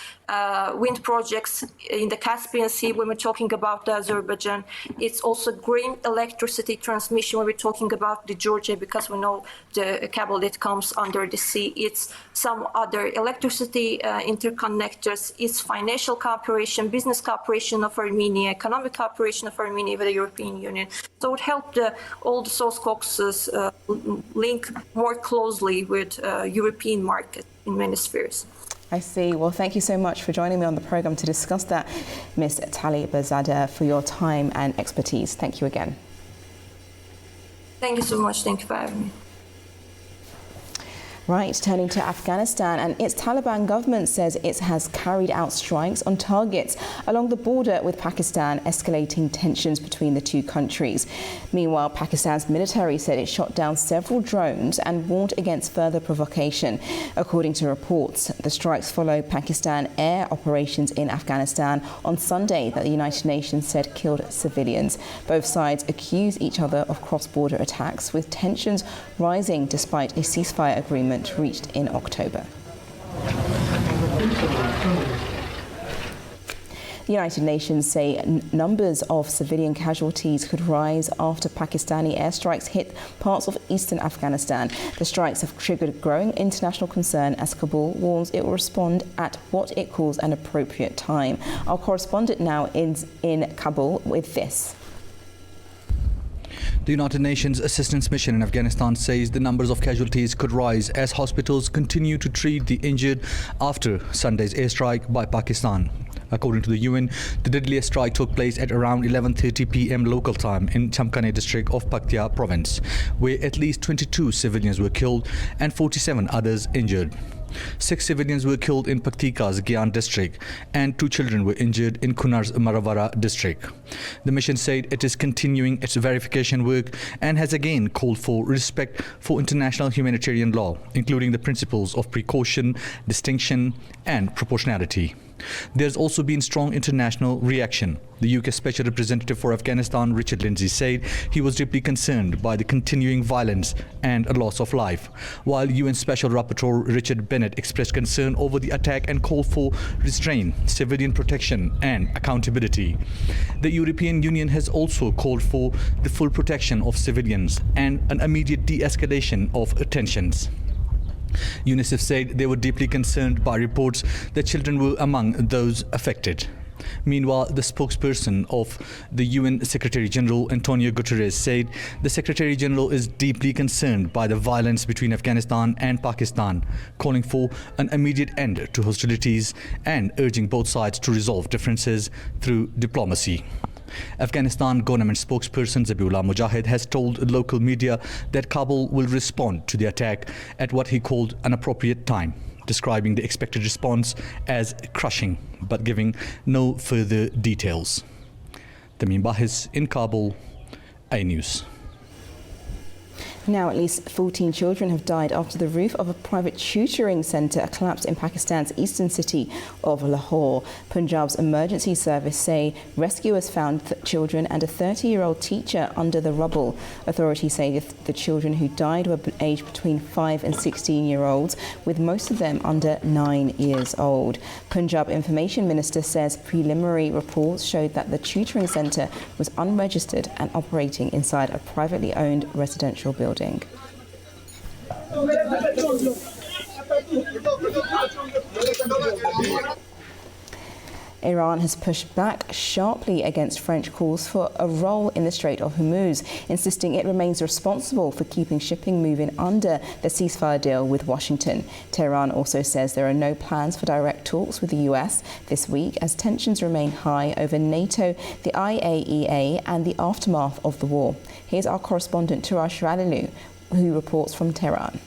wind projects in the Caspian Sea when we're talking about Azerbaijan. It's also green electricity transmission when we're talking about the Georgia, because we know the cable that comes under the sea. It's some other electricity interconnectors. It's financial cooperation, business cooperation of Armenia, economic cooperation of Armenia with the European Union. So it helped all the South Caucasus link more closely with European market in many spheres. I see. Well, thank you so much for joining me on the programme to discuss that, Ms. Talibzadeh, for your time and expertise. Thank you again. Thank you so much. Thank you for having me. Right, turning to Afghanistan, and its Taliban government says it has carried out strikes on targets along the border with Pakistan, escalating tensions between the two countries. Meanwhile, Pakistan's military said it shot down several drones and warned against further provocation. According to reports, the strikes follow Pakistan air operations in Afghanistan on Sunday that the United Nations said killed civilians. Both sides accuse each other of cross-border attacks, with tensions rising despite a ceasefire agreement reached in October. The United Nations say numbers of civilian casualties could rise after Pakistani airstrikes hit parts of eastern Afghanistan. The strikes have triggered growing international concern as Kabul warns it will respond at what it calls an appropriate time. Our correspondent now is in Kabul with this. The United Nations Assistance Mission in Afghanistan says the numbers of casualties could rise as hospitals continue to treat the injured after Sunday's airstrike by Pakistan. According to the UN, the deadliest strike took place at around 11:30 p.m. local time in Chamkane district of Paktia province, where at least 22 civilians were killed and 47 others injured. 6 civilians were killed in Paktika's Gyan district and 2 children were injured in Kunar's Maravara district. The mission said it is continuing its verification work and has again called for respect for international humanitarian law, including the principles of precaution, distinction and proportionality. There's also been strong international reaction. The UK Special Representative for Afghanistan, Richard Lindsay, said he was deeply concerned by the continuing violence and a loss of life, while UN Special Rapporteur Richard Bennett expressed concern over the attack and called for restraint, civilian protection and accountability. The European Union has also called for the full protection of civilians and an immediate de-escalation of tensions. UNICEF said they were deeply concerned by reports that children were among those affected. Meanwhile, the spokesperson of the UN Secretary General, Antonio Guterres, said the Secretary General is deeply concerned by the violence between Afghanistan and Pakistan, calling for an immediate end to hostilities and urging both sides to resolve differences through diplomacy. Afghanistan government spokesperson Zabiullah Mujahid has told local media that Kabul will respond to the attack at what he called an appropriate time, describing the expected response as crushing, but giving no further details. Tamim Bahis in Kabul, A News. Now, at least 14 children have died after the roof of a private tutoring centre collapsed in Pakistan's eastern city of Lahore. Punjab's emergency service say rescuers found children and a 30-year-old teacher under the rubble. Authorities say the children who died were aged between 5 and 16-year-olds, with most of them under 9 years old. Punjab Information Minister says preliminary reports showed that the tutoring centre was unregistered and operating inside a privately owned residential building. Iran has pushed back sharply against French calls for a role in the Strait of Hormuz, insisting it remains responsible for keeping shipping moving under the ceasefire deal with Washington. Tehran also says there are no plans for direct talks with the US this week as tensions remain high over NATO, the IAEA and the aftermath of the war. Here's our correspondent Turash Ralilu, who reports from Tehran.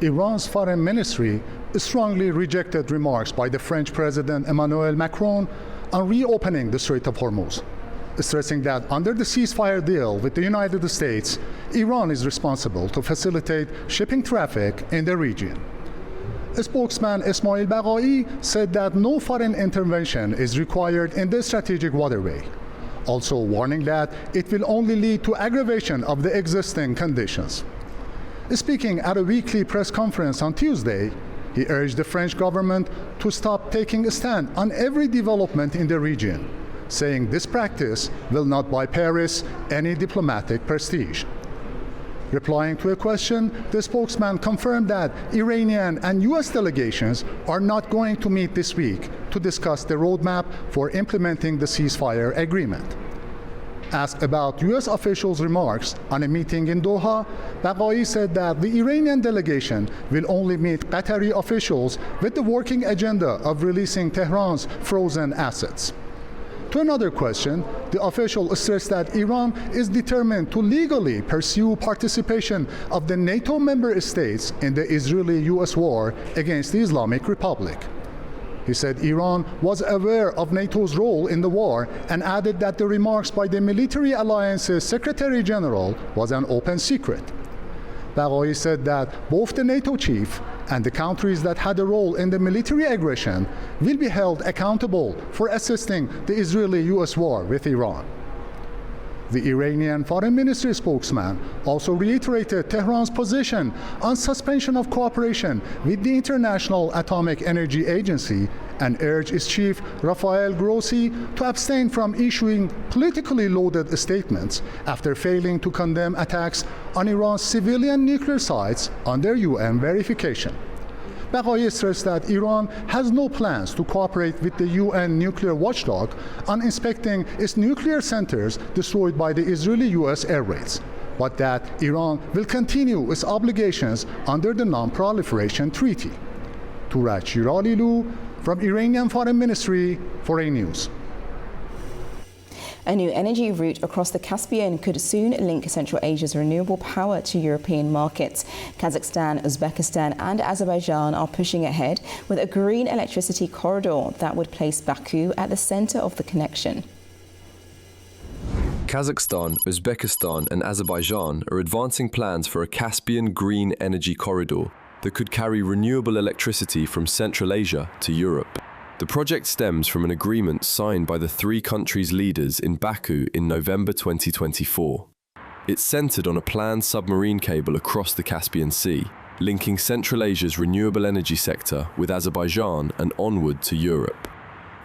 Iran's foreign ministry strongly rejected remarks by the French President Emmanuel Macron on reopening the Strait of Hormuz, stressing that under the ceasefire deal with the United States, Iran is responsible to facilitate shipping traffic in the region. Spokesman Ismail Baghai said that no foreign intervention is required in the strategic waterway, also warning that it will only lead to aggravation of the existing conditions. Speaking at a weekly press conference on Tuesday, he urged the French government to stop taking a stand on every development in the region, saying this practice will not buy Paris any diplomatic prestige. Replying to a question, the spokesman confirmed that Iranian and US delegations are not going to meet this week to discuss the roadmap for implementing the ceasefire agreement. Asked about US officials' remarks on a meeting in Doha, Baghai said that the Iranian delegation will only meet Qatari officials with the working agenda of releasing Tehran's frozen assets. To another question, the official stressed that Iran is determined to legally pursue participation of the NATO member states in the Israeli-US war against the Islamic Republic. He said Iran was aware of NATO's role in the war and added that the remarks by the military alliance's Secretary General was an open secret. Baghai said that both the NATO chief and the countries that had a role in the military aggression will be held accountable for assisting the Israeli-US war with Iran. The Iranian Foreign Ministry spokesman also reiterated Tehran's position on suspension of cooperation with the International Atomic Energy Agency and urged its chief, Rafael Grossi, to abstain from issuing politically loaded statements after failing to condemn attacks on Iran's civilian nuclear sites under UN verification. Baghai stressed that Iran has no plans to cooperate with the UN nuclear watchdog on inspecting its nuclear centers destroyed by the Israeli-US air raids, but that Iran will continue its obligations under the Non-Proliferation Treaty. Turaj Shiralilu from Iranian Foreign Ministry, Foreign News. A new energy route across the Caspian could soon link Central Asia's renewable power to European markets. Kazakhstan, Uzbekistan and Azerbaijan are pushing ahead with a green electricity corridor that would place Baku at the center of the connection. Kazakhstan, Uzbekistan and Azerbaijan are advancing plans for a Caspian green energy corridor that could carry renewable electricity from Central Asia to Europe. The project stems from an agreement signed by the three countries' leaders in Baku in November 2024. It's centered on a planned submarine cable across the Caspian Sea, linking Central Asia's renewable energy sector with Azerbaijan and onward to Europe.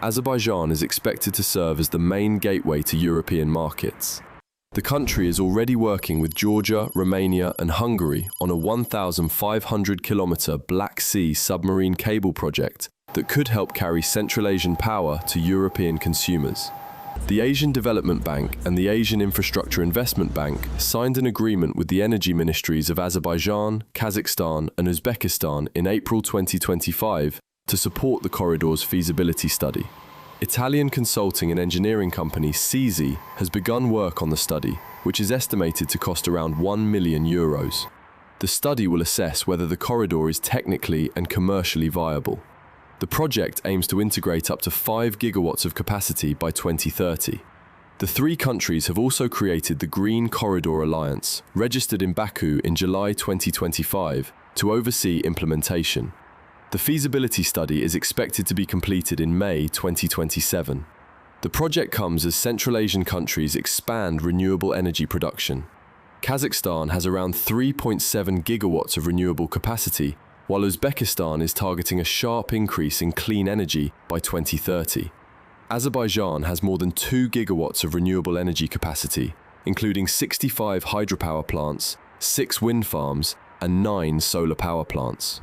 Azerbaijan is expected to serve as the main gateway to European markets. The country is already working with Georgia, Romania and Hungary on a 1,500-kilometer Black Sea submarine cable project that could help carry Central Asian power to European consumers. The Asian Development Bank and the Asian Infrastructure Investment Bank signed an agreement with the energy ministries of Azerbaijan, Kazakhstan and Uzbekistan in April 2025 to support the corridor's feasibility study. Italian consulting and engineering company CZ has begun work on the study, which is estimated to cost around 1 million euros. The study will assess whether the corridor is technically and commercially viable. The project aims to integrate up to 5 gigawatts of capacity by 2030. The three countries have also created the Green Corridor Alliance, registered in Baku in July 2025, to oversee implementation. The feasibility study is expected to be completed in May 2027. The project comes as Central Asian countries expand renewable energy production. Kazakhstan has around 3.7 gigawatts of renewable capacity, while Uzbekistan is targeting a sharp increase in clean energy by 2030. Azerbaijan has more than 2 gigawatts of renewable energy capacity, including 65 hydropower plants, 6 wind farms, and 9 solar power plants.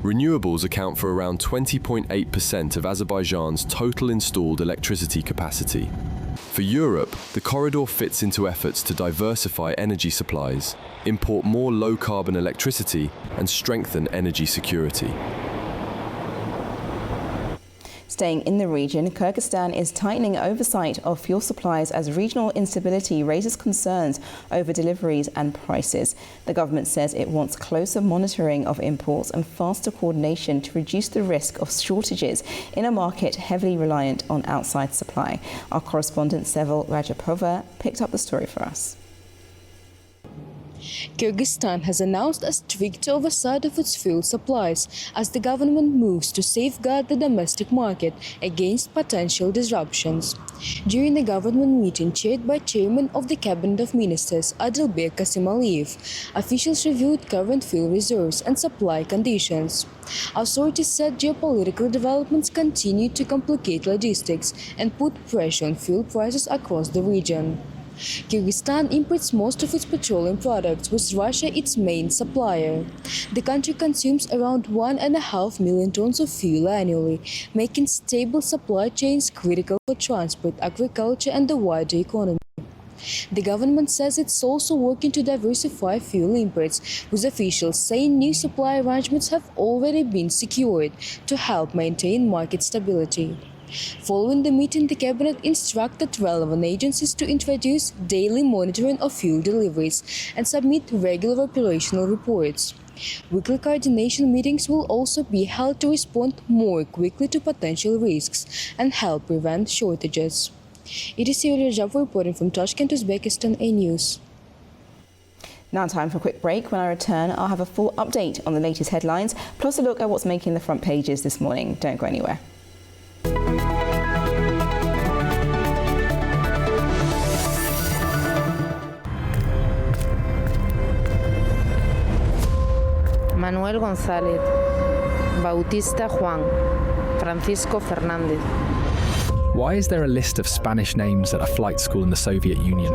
Renewables account for around 20.8% of Azerbaijan's total installed electricity capacity. For Europe, the corridor fits into efforts to diversify energy supplies, import more low-carbon electricity, and strengthen energy security. Staying in the region, Kyrgyzstan is tightening oversight of fuel supplies as regional instability raises concerns over deliveries and prices. The government says it wants closer monitoring of imports and faster coordination to reduce the risk of shortages in a market heavily reliant on outside supply. Our correspondent Sevil Rajapova picked up the story for us. Kyrgyzstan has announced a strict oversight of its fuel supplies as the government moves to safeguard the domestic market against potential disruptions. During the government meeting chaired by Chairman of the Cabinet of Ministers Adilbek Kasimaliyev, officials reviewed current fuel reserves and supply conditions. Authorities said geopolitical developments continue to complicate logistics and put pressure on fuel prices across the region. Kyrgyzstan imports most of its petroleum products, with Russia its main supplier. The country consumes around 1.5 million tons of fuel annually, making stable supply chains critical for transport, agriculture and the wider economy. The government says it's also working to diversify fuel imports, with officials saying new supply arrangements have already been secured to help maintain market stability. Following the meeting, the cabinet instructed relevant agencies to introduce daily monitoring of fuel deliveries and submit regular operational reports. Weekly coordination meetings will also be held to respond more quickly to potential risks and help prevent shortages. It is Sevil Rajapova reporting from Tashkent, Uzbekistan, A News. Now time for a quick break. When I return, I'll have a full update on the latest headlines, plus a look at what's making the front pages this morning. Don't go anywhere. Manuel González, Bautista Juan, Francisco Fernández. Why is there a list of Spanish names at a flight school in the Soviet Union?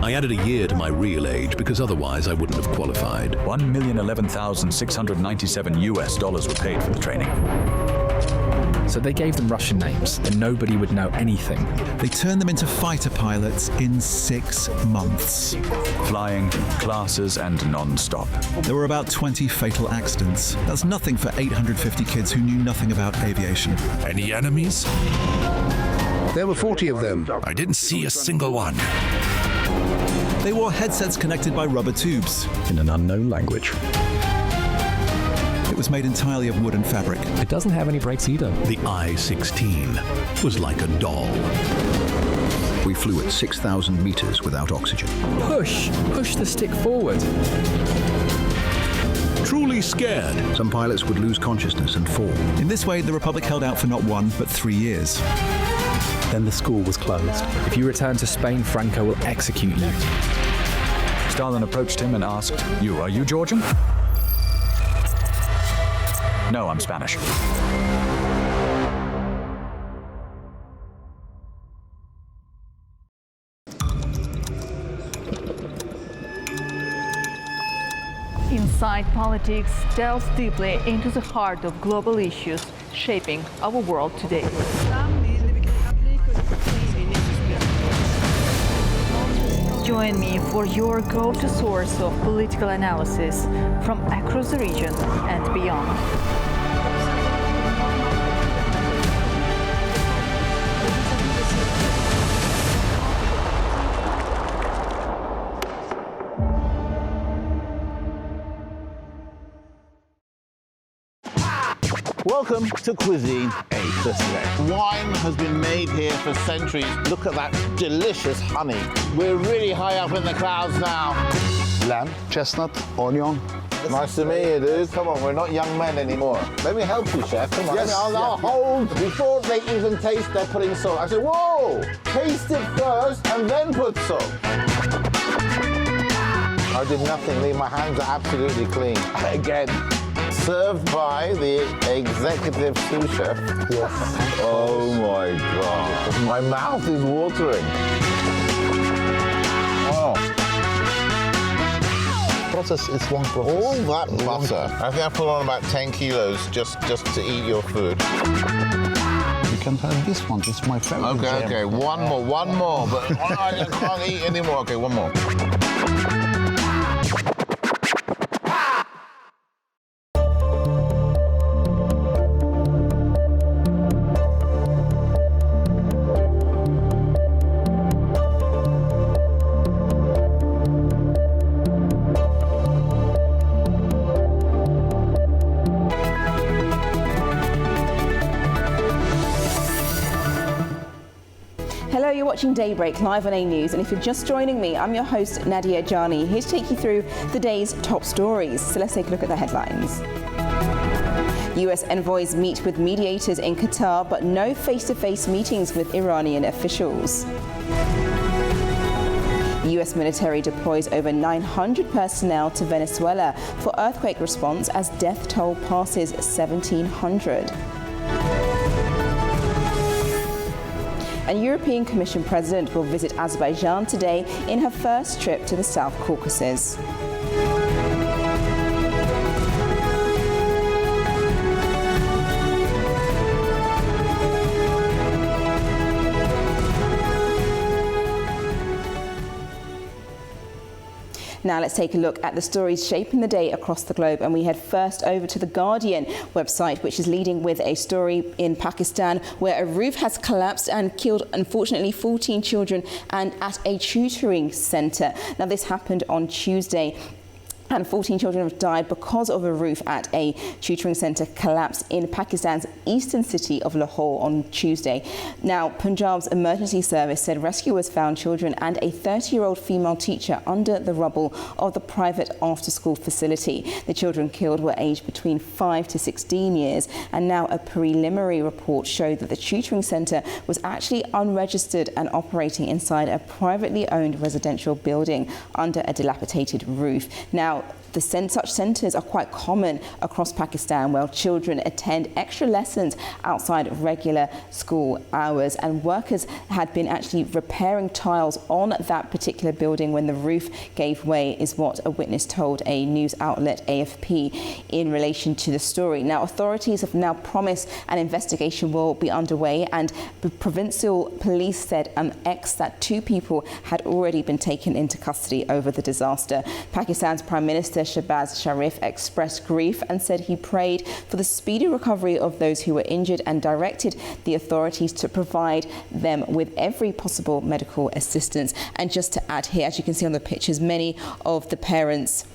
I added a year to my real age because otherwise I wouldn't have qualified. $1,011,697 were paid for the training. So they gave them Russian names, and nobody would know anything. They turned them into fighter pilots in 6 months. Flying, classes, and non-stop. There were about 20 fatal accidents. That's nothing for 850 kids who knew nothing about aviation. Any enemies? There were 40 of them. I didn't see a single one. They wore headsets connected by rubber tubes. In an unknown language. It was made entirely of wood and fabric. It doesn't have any brakes either. The I-16 was like a doll. We flew at 6,000 meters without oxygen. Push the stick forward. Truly scared. Some pilots would lose consciousness and fall. In this way, the Republic held out for not 1, but 3 years. Then the school was closed. If you return to Spain, Franco will execute you. Stalin approached him and asked, are you Georgian? No, I'm Spanish. Inside Politics delves deeply into the heart of global issues shaping our world today. Join me for your go-to source of political analysis from across the region and beyond. Welcome to Cuisine A to Z. Wine has been made here for centuries. Look at that delicious honey. We're really high up in the clouds now. Lamb, chestnut, onion. Nice to meet you, dude. Come on, we're not young men anymore. Let me help you, chef. Come on. Yes, I'll hold. Before they even taste, they're putting salt. I said, whoa! Taste it first and then put salt. I did nothing. My hands are absolutely clean. Again. Served by the executive sous chef. Yes. Oh my God. My mouth is watering. Oh. Process is one process. All that butter. I think I put on about 10 kilos just to eat your food. You can have this one. This is my favorite. Okay. One more. But I can't eat anymore. Okay, one more. Hello, you're watching Daybreak live on A News, and if you're just joining me, I'm your host Nadia Jani, here to take you through the day's top stories. So let's take a look at the headlines. US envoys meet with mediators in Qatar, but no face-to-face meetings with Iranian officials. US military deploys over 900 personnel to Venezuela for earthquake response as death toll passes 1,700. And European Commission President will visit Azerbaijan today in her first trip to the South Caucasus. Now let's take a look at the stories shaping the day across the globe, and we head first over to the Guardian website, which is leading with a story in Pakistan where a roof has collapsed and killed, unfortunately, 14 children and at a tutoring centre. Now this happened on Tuesday, and 14 children have died because of a roof at a tutoring centre collapsed in Pakistan's eastern city of Lahore on Tuesday. Now, Punjab's emergency service said rescuers found children and a 30-year-old female teacher under the rubble of the private after-school facility. The children killed were aged between 5 to 16 years, and now a preliminary report showed that the tutoring centre was actually unregistered and operating inside a privately owned residential building under a dilapidated roof. Now, Now, such centres are quite common across Pakistan, where children attend extra lessons outside of regular school hours, and workers had been actually repairing tiles on that particular building when the roof gave way, is what a witness told a news outlet AFP in relation to the story. Now, authorities have now promised an investigation will be underway, and the provincial police said on X that 2 people had already been taken into custody over the disaster. Pakistan's Prime Minister Shehbaz Sharif expressed grief and said he prayed for the speedy recovery of those who were injured and directed the authorities to provide them with every possible medical assistance. And just to add here, as you can see on the pictures, many of the parents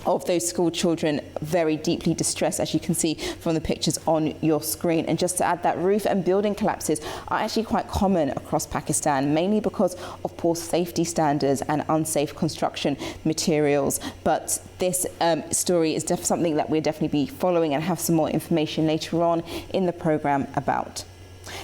of those school children very deeply distressed, as you can see from the pictures on your screen. And just to add that roof and building collapses are actually quite common across Pakistan, mainly because of poor safety standards and unsafe construction materials. But this story is something that we'll definitely be following and have some more information later on in the programme about.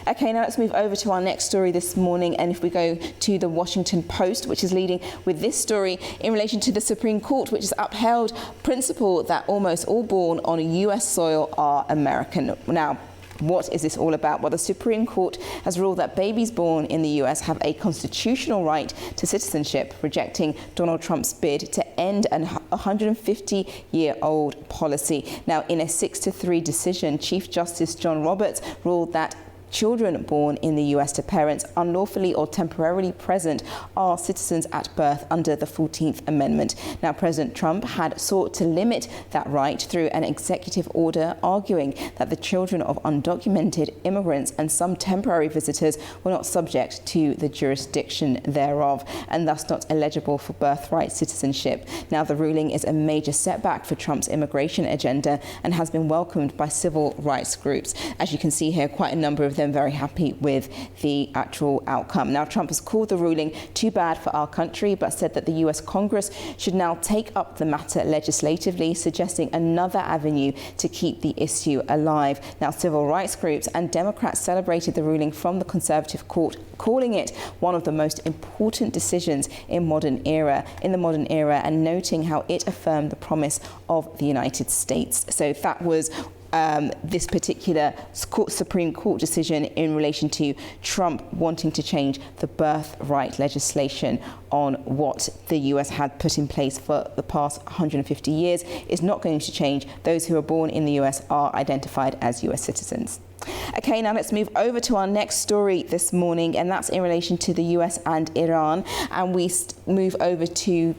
Okay, now let's move over to our next story this morning, and if we go to the Washington Post, which is leading with this story in relation to the Supreme Court, which has upheld principle that almost all born on US soil are American. Now, what is this all about? Well, the Supreme Court has ruled that babies born in the US have a constitutional right to citizenship, rejecting Donald Trump's bid to end an 150-year-old policy. Now, in a 6-3 decision, Chief Justice John Roberts ruled that children born in the US to parents unlawfully or temporarily present are citizens at birth under the 14th Amendment. Now, President Trump had sought to limit that right through an executive order, arguing that the children of undocumented immigrants and some temporary visitors were not subject to the jurisdiction thereof and thus not eligible for birthright citizenship. Now, the ruling is a major setback for Trump's immigration agenda and has been welcomed by civil rights groups. As you can see here, quite a number of them very happy with the actual outcome. Now, Trump has called the ruling too bad for our country, but said that the US Congress should now take up the matter legislatively, suggesting another avenue to keep the issue alive. Now, civil rights groups and Democrats celebrated the ruling from the Conservative Court, calling it one of the most important decisions in the modern era, and noting how it affirmed the promise of the United States. So that was this particular Supreme Court decision in relation to Trump wanting to change the birthright legislation on what the US had put in place for the past 150 years is not going to change. Those who are born in the US are identified as US citizens. Okay, now let's move over to our next story this morning, and that's in relation to the US and Iran. And we move over to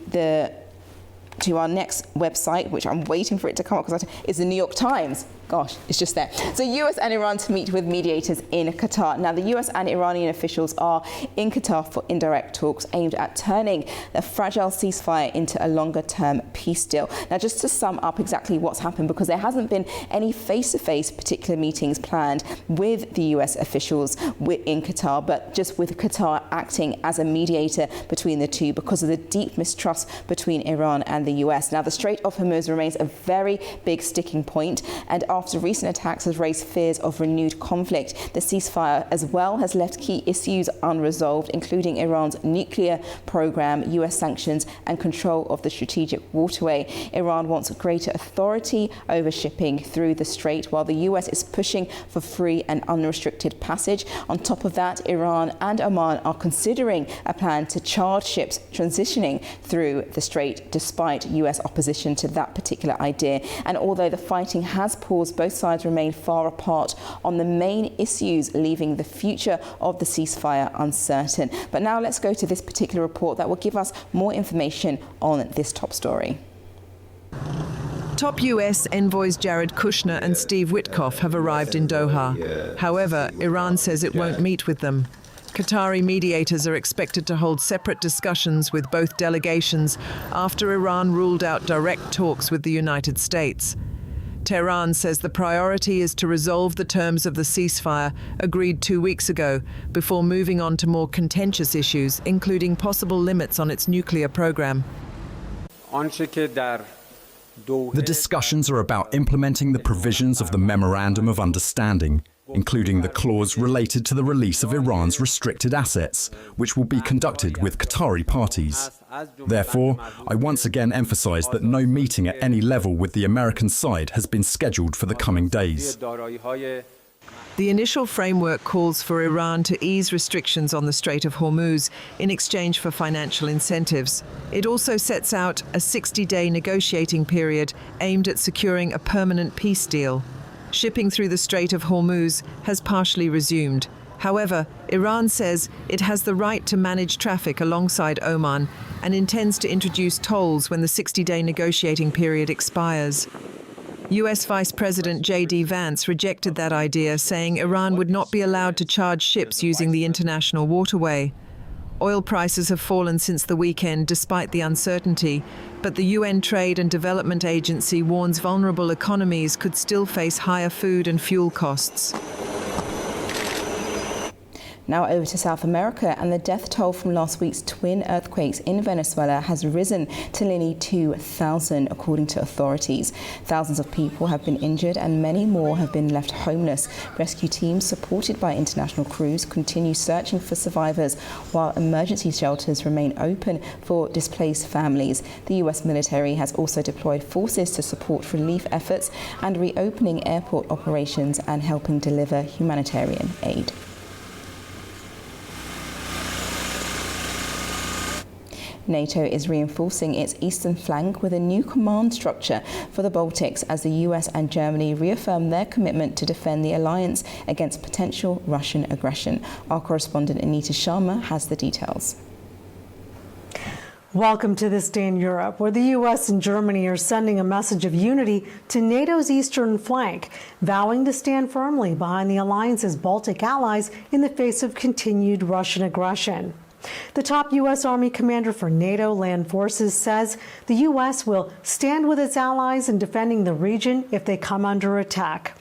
our next website, which I'm waiting for it to come up because it's the New York Times. Gosh, it's just there. So US and Iran to meet with mediators in Qatar. Now, the US and Iranian officials are in Qatar for indirect talks aimed at turning the fragile ceasefire into a longer-term peace deal. Now, just to sum up exactly what's happened, because there hasn't been any face-to-face particular meetings planned with the US officials in Qatar, but just with Qatar acting as a mediator between the two because of the deep mistrust between Iran and the US. Now, the Strait of Hormuz remains a very big sticking point, and after recent attacks has raised fears of renewed conflict. The ceasefire as well has left key issues unresolved, including Iran's nuclear program, US sanctions, and control of the strategic waterway. Iran wants greater authority over shipping through the strait, while the US is pushing for free and unrestricted passage. On top of that, Iran and Oman are considering a plan to charge ships transitioning through the strait, despite US opposition to that particular idea. And although the fighting has paused, both sides remain far apart on the main issues, leaving the future of the ceasefire uncertain. But now let's go to this particular report that will give us more information on this top story. Top US envoys Jared Kushner and Steve Witkoff have arrived in Doha. However, Iran says it won't meet with them. Qatari mediators are expected to hold separate discussions with both delegations after Iran ruled out direct talks with the United States. Tehran says the priority is to resolve the terms of the ceasefire agreed 2 weeks ago before moving on to more contentious issues, including possible limits on its nuclear program. The discussions are about implementing the provisions of the Memorandum of Understanding, including the clause related to the release of Iran's restricted assets, which will be conducted with Qatari parties. Therefore, I once again emphasize that no meeting at any level with the American side has been scheduled for the coming days. The initial framework calls for Iran to ease restrictions on the Strait of Hormuz in exchange for financial incentives. It also sets out a 60-day negotiating period aimed at securing a permanent peace deal. Shipping through the Strait of Hormuz has partially resumed. However, Iran says it has the right to manage traffic alongside Oman and intends to introduce tolls when the 60-day negotiating period expires. US Vice President J.D. Vance rejected that idea, saying Iran would not be allowed to charge ships using the international waterway. Oil prices have fallen since the weekend despite the uncertainty, but the UN Trade and Development Agency warns vulnerable economies could still face higher food and fuel costs. Now over to South America, and the death toll from last week's twin earthquakes in Venezuela has risen to nearly 2,000, according to authorities. Thousands of people have been injured and many more have been left homeless. Rescue teams, supported by international crews, continue searching for survivors, while emergency shelters remain open for displaced families. The US military has also deployed forces to support relief efforts and reopening airport operations and helping deliver humanitarian aid. NATO is reinforcing its eastern flank with a new command structure for the Baltics as the US and Germany reaffirm their commitment to defend the alliance against potential Russian aggression. Our correspondent Anita Sharma has the details. Welcome to This Day in Europe, where the US and Germany are sending a message of unity to NATO's eastern flank, vowing to stand firmly behind the alliance's Baltic allies in the face of continued Russian aggression. The top U.S. Army commander for NATO Land Forces says the U.S. will stand with its allies in defending the region if they come under attack.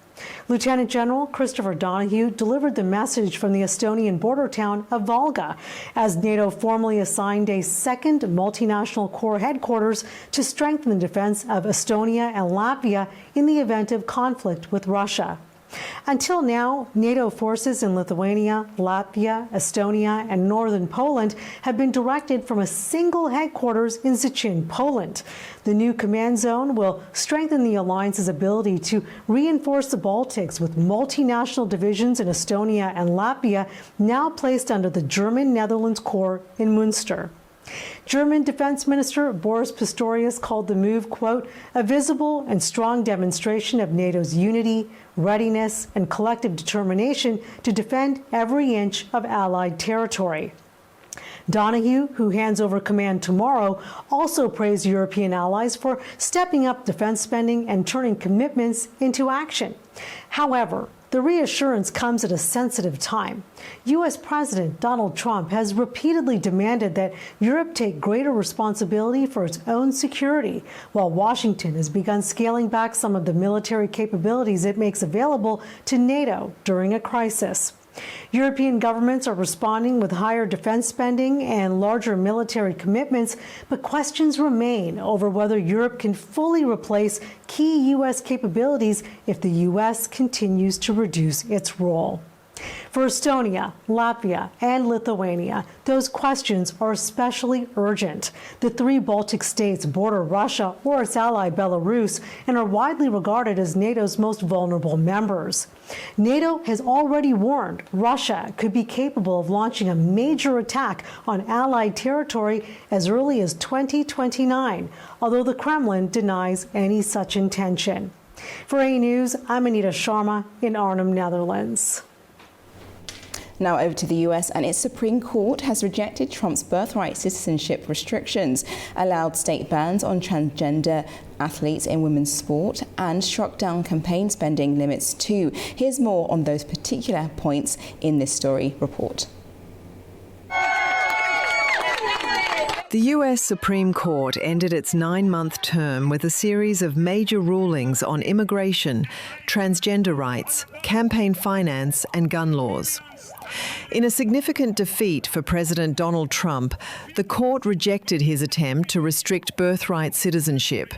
Lieutenant General Christopher Donahue delivered the message from the Estonian border town of Valga as NATO formally assigned a second multinational corps headquarters to strengthen the defense of Estonia and Latvia in the event of conflict with Russia. Until now, NATO forces in Lithuania, Latvia, Estonia, and northern Poland have been directed from a single headquarters in Szczecin, Poland. The new command zone will strengthen the alliance's ability to reinforce the Baltics with multinational divisions in Estonia and Latvia now placed under the German-Netherlands Corps in Münster. German Defense Minister Boris Pistorius called the move, quote, a visible and strong demonstration of NATO's unity, readiness, and collective determination to defend every inch of Allied territory. Donahue, who hands over command tomorrow, also praised European allies for stepping up defense spending and turning commitments into action. However, the reassurance comes at a sensitive time. U.S. President Donald Trump has repeatedly demanded that Europe take greater responsibility for its own security, while Washington has begun scaling back some of the military capabilities it makes available to NATO during a crisis. European governments are responding with higher defense spending and larger military commitments, but questions remain over whether Europe can fully replace key U.S. capabilities if the U.S. continues to reduce its role. For Estonia, Latvia, and Lithuania, those questions are especially urgent. The three Baltic states border Russia or its ally Belarus and are widely regarded as NATO's most vulnerable members. NATO has already warned Russia could be capable of launching a major attack on Allied territory as early as 2029, although the Kremlin denies any such intention. For A News, I'm Anita Sharma in Arnhem, Netherlands. Now over to the US, and its Supreme Court has rejected Trump's birthright citizenship restrictions, allowed state bans on transgender athletes in women's sport, and struck down campaign spending limits too. Here's more on those particular points in this story report. The US Supreme Court ended its 9-month term with a series of major rulings on immigration, transgender rights, campaign finance, and gun laws. In a significant defeat for President Donald Trump, the court rejected his attempt to restrict birthright citizenship.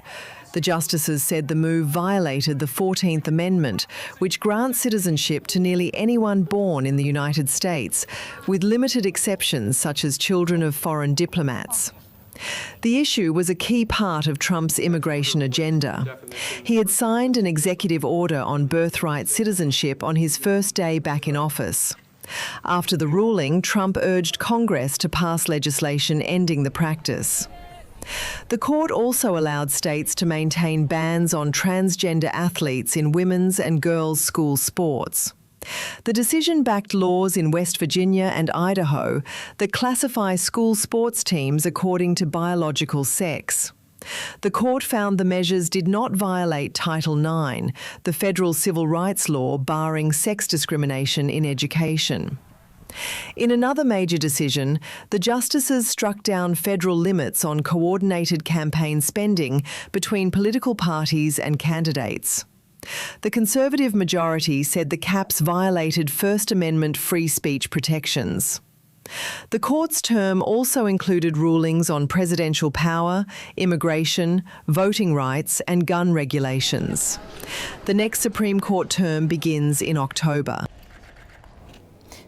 The justices said the move violated the 14th Amendment, which grants citizenship to nearly anyone born in the United States, with limited exceptions such as children of foreign diplomats. The issue was a key part of Trump's immigration agenda. He had signed an executive order on birthright citizenship on his first day back in office. After the ruling, Trump urged Congress to pass legislation ending the practice. The court also allowed states to maintain bans on transgender athletes in women's and girls' school sports. The decision backed laws in West Virginia and Idaho that classify school sports teams according to biological sex. The court found the measures did not violate Title IX, the federal civil rights law barring sex discrimination in education. In another major decision, the justices struck down federal limits on coordinated campaign spending between political parties and candidates. The Conservative majority said the caps violated First Amendment free speech protections. The court's term also included rulings on presidential power, immigration, voting rights and gun regulations. The next Supreme Court term begins in October.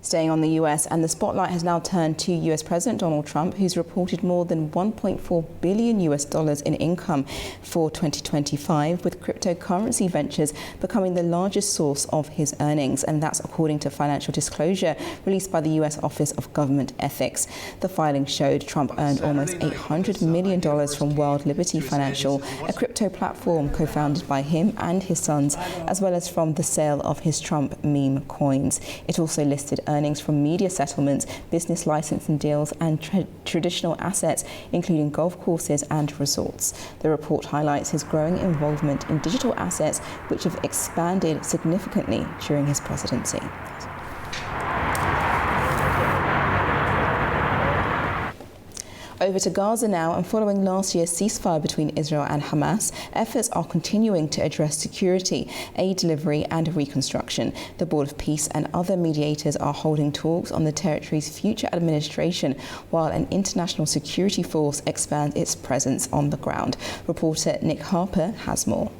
Staying on the US, and the spotlight has now turned to US President Donald Trump, who's reported more than $1.4 billion in income for 2025, with cryptocurrency ventures becoming the largest source of his earnings, and that's according to financial disclosure released by the US Office of Government Ethics. The filing showed Trump earned almost $800 million from World Liberty Financial, a crypto platform co-founded by him and his sons, as well as from the sale of his Trump meme coins. It also listed earnings from media settlements, business licensing deals and traditional assets, including golf courses and resorts. The report highlights his growing involvement in digital assets, which have expanded significantly during his presidency. Over to Gaza now, and following last year's ceasefire between Israel and Hamas, efforts are continuing to address security, aid delivery and reconstruction. The Board of Peace and other mediators are holding talks on the territory's future administration, while an international security force expands its presence on the ground. Reporter Nick Harper has more.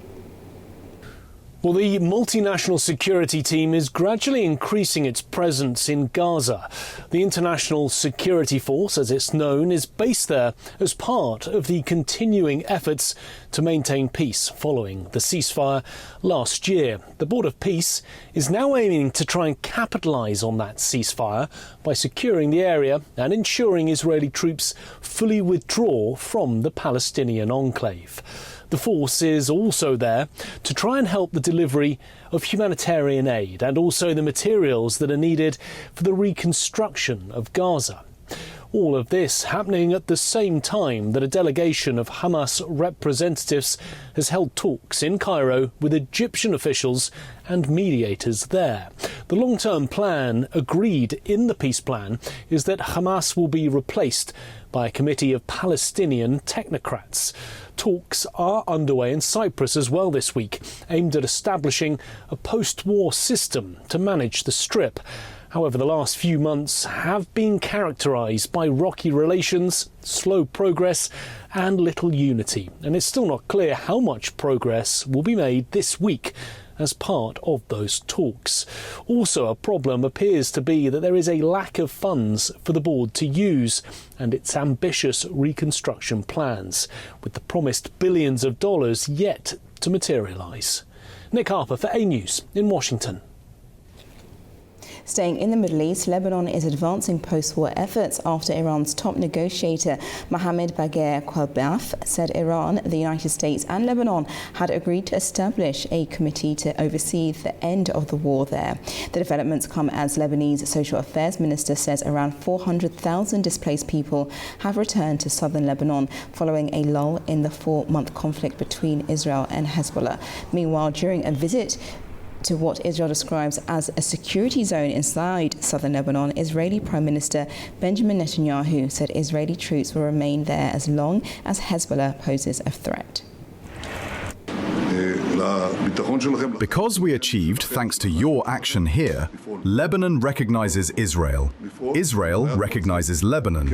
Well, the multinational security team is gradually increasing its presence in Gaza. The International Security Force, as it's known, is based there as part of the continuing efforts to maintain peace following the ceasefire last year. The Board of Peace is now aiming to try and capitalise on that ceasefire by securing the area and ensuring Israeli troops fully withdraw from the Palestinian enclave. The force is also there to try and help the delivery of humanitarian aid and also the materials that are needed for the reconstruction of Gaza. All of this happening at the same time that a delegation of Hamas representatives has held talks in Cairo with Egyptian officials and mediators there. The long-term plan agreed in the peace plan is that Hamas will be replaced by a committee of Palestinian technocrats. Talks are underway in Cyprus as well this week, aimed at establishing a post-war system to manage the Strip. However, the last few months have been characterised by rocky relations, slow progress and little unity. And it's still not clear how much progress will be made this week as part of those talks. Also, a problem appears to be that there is a lack of funds for the board to use and its ambitious reconstruction plans, with the promised billions of dollars yet to materialise. Nick Harper for A News in Washington. Staying in the Middle East, Lebanon is advancing post-war efforts after Iran's top negotiator Mohammad Bagher Qalbaf said Iran, the United States and Lebanon had agreed to establish a committee to oversee the end of the war there. The developments come as Lebanese Social Affairs Minister says around 400,000 displaced people have returned to southern Lebanon following a lull in the 4-month conflict between Israel and Hezbollah. Meanwhile, during a visit to what Israel describes as a security zone inside southern Lebanon, Israeli Prime Minister Benjamin Netanyahu said Israeli troops will remain there as long as Hezbollah poses a threat. Because we achieved, thanks to your action here, Lebanon recognizes Israel. Israel recognizes Lebanon.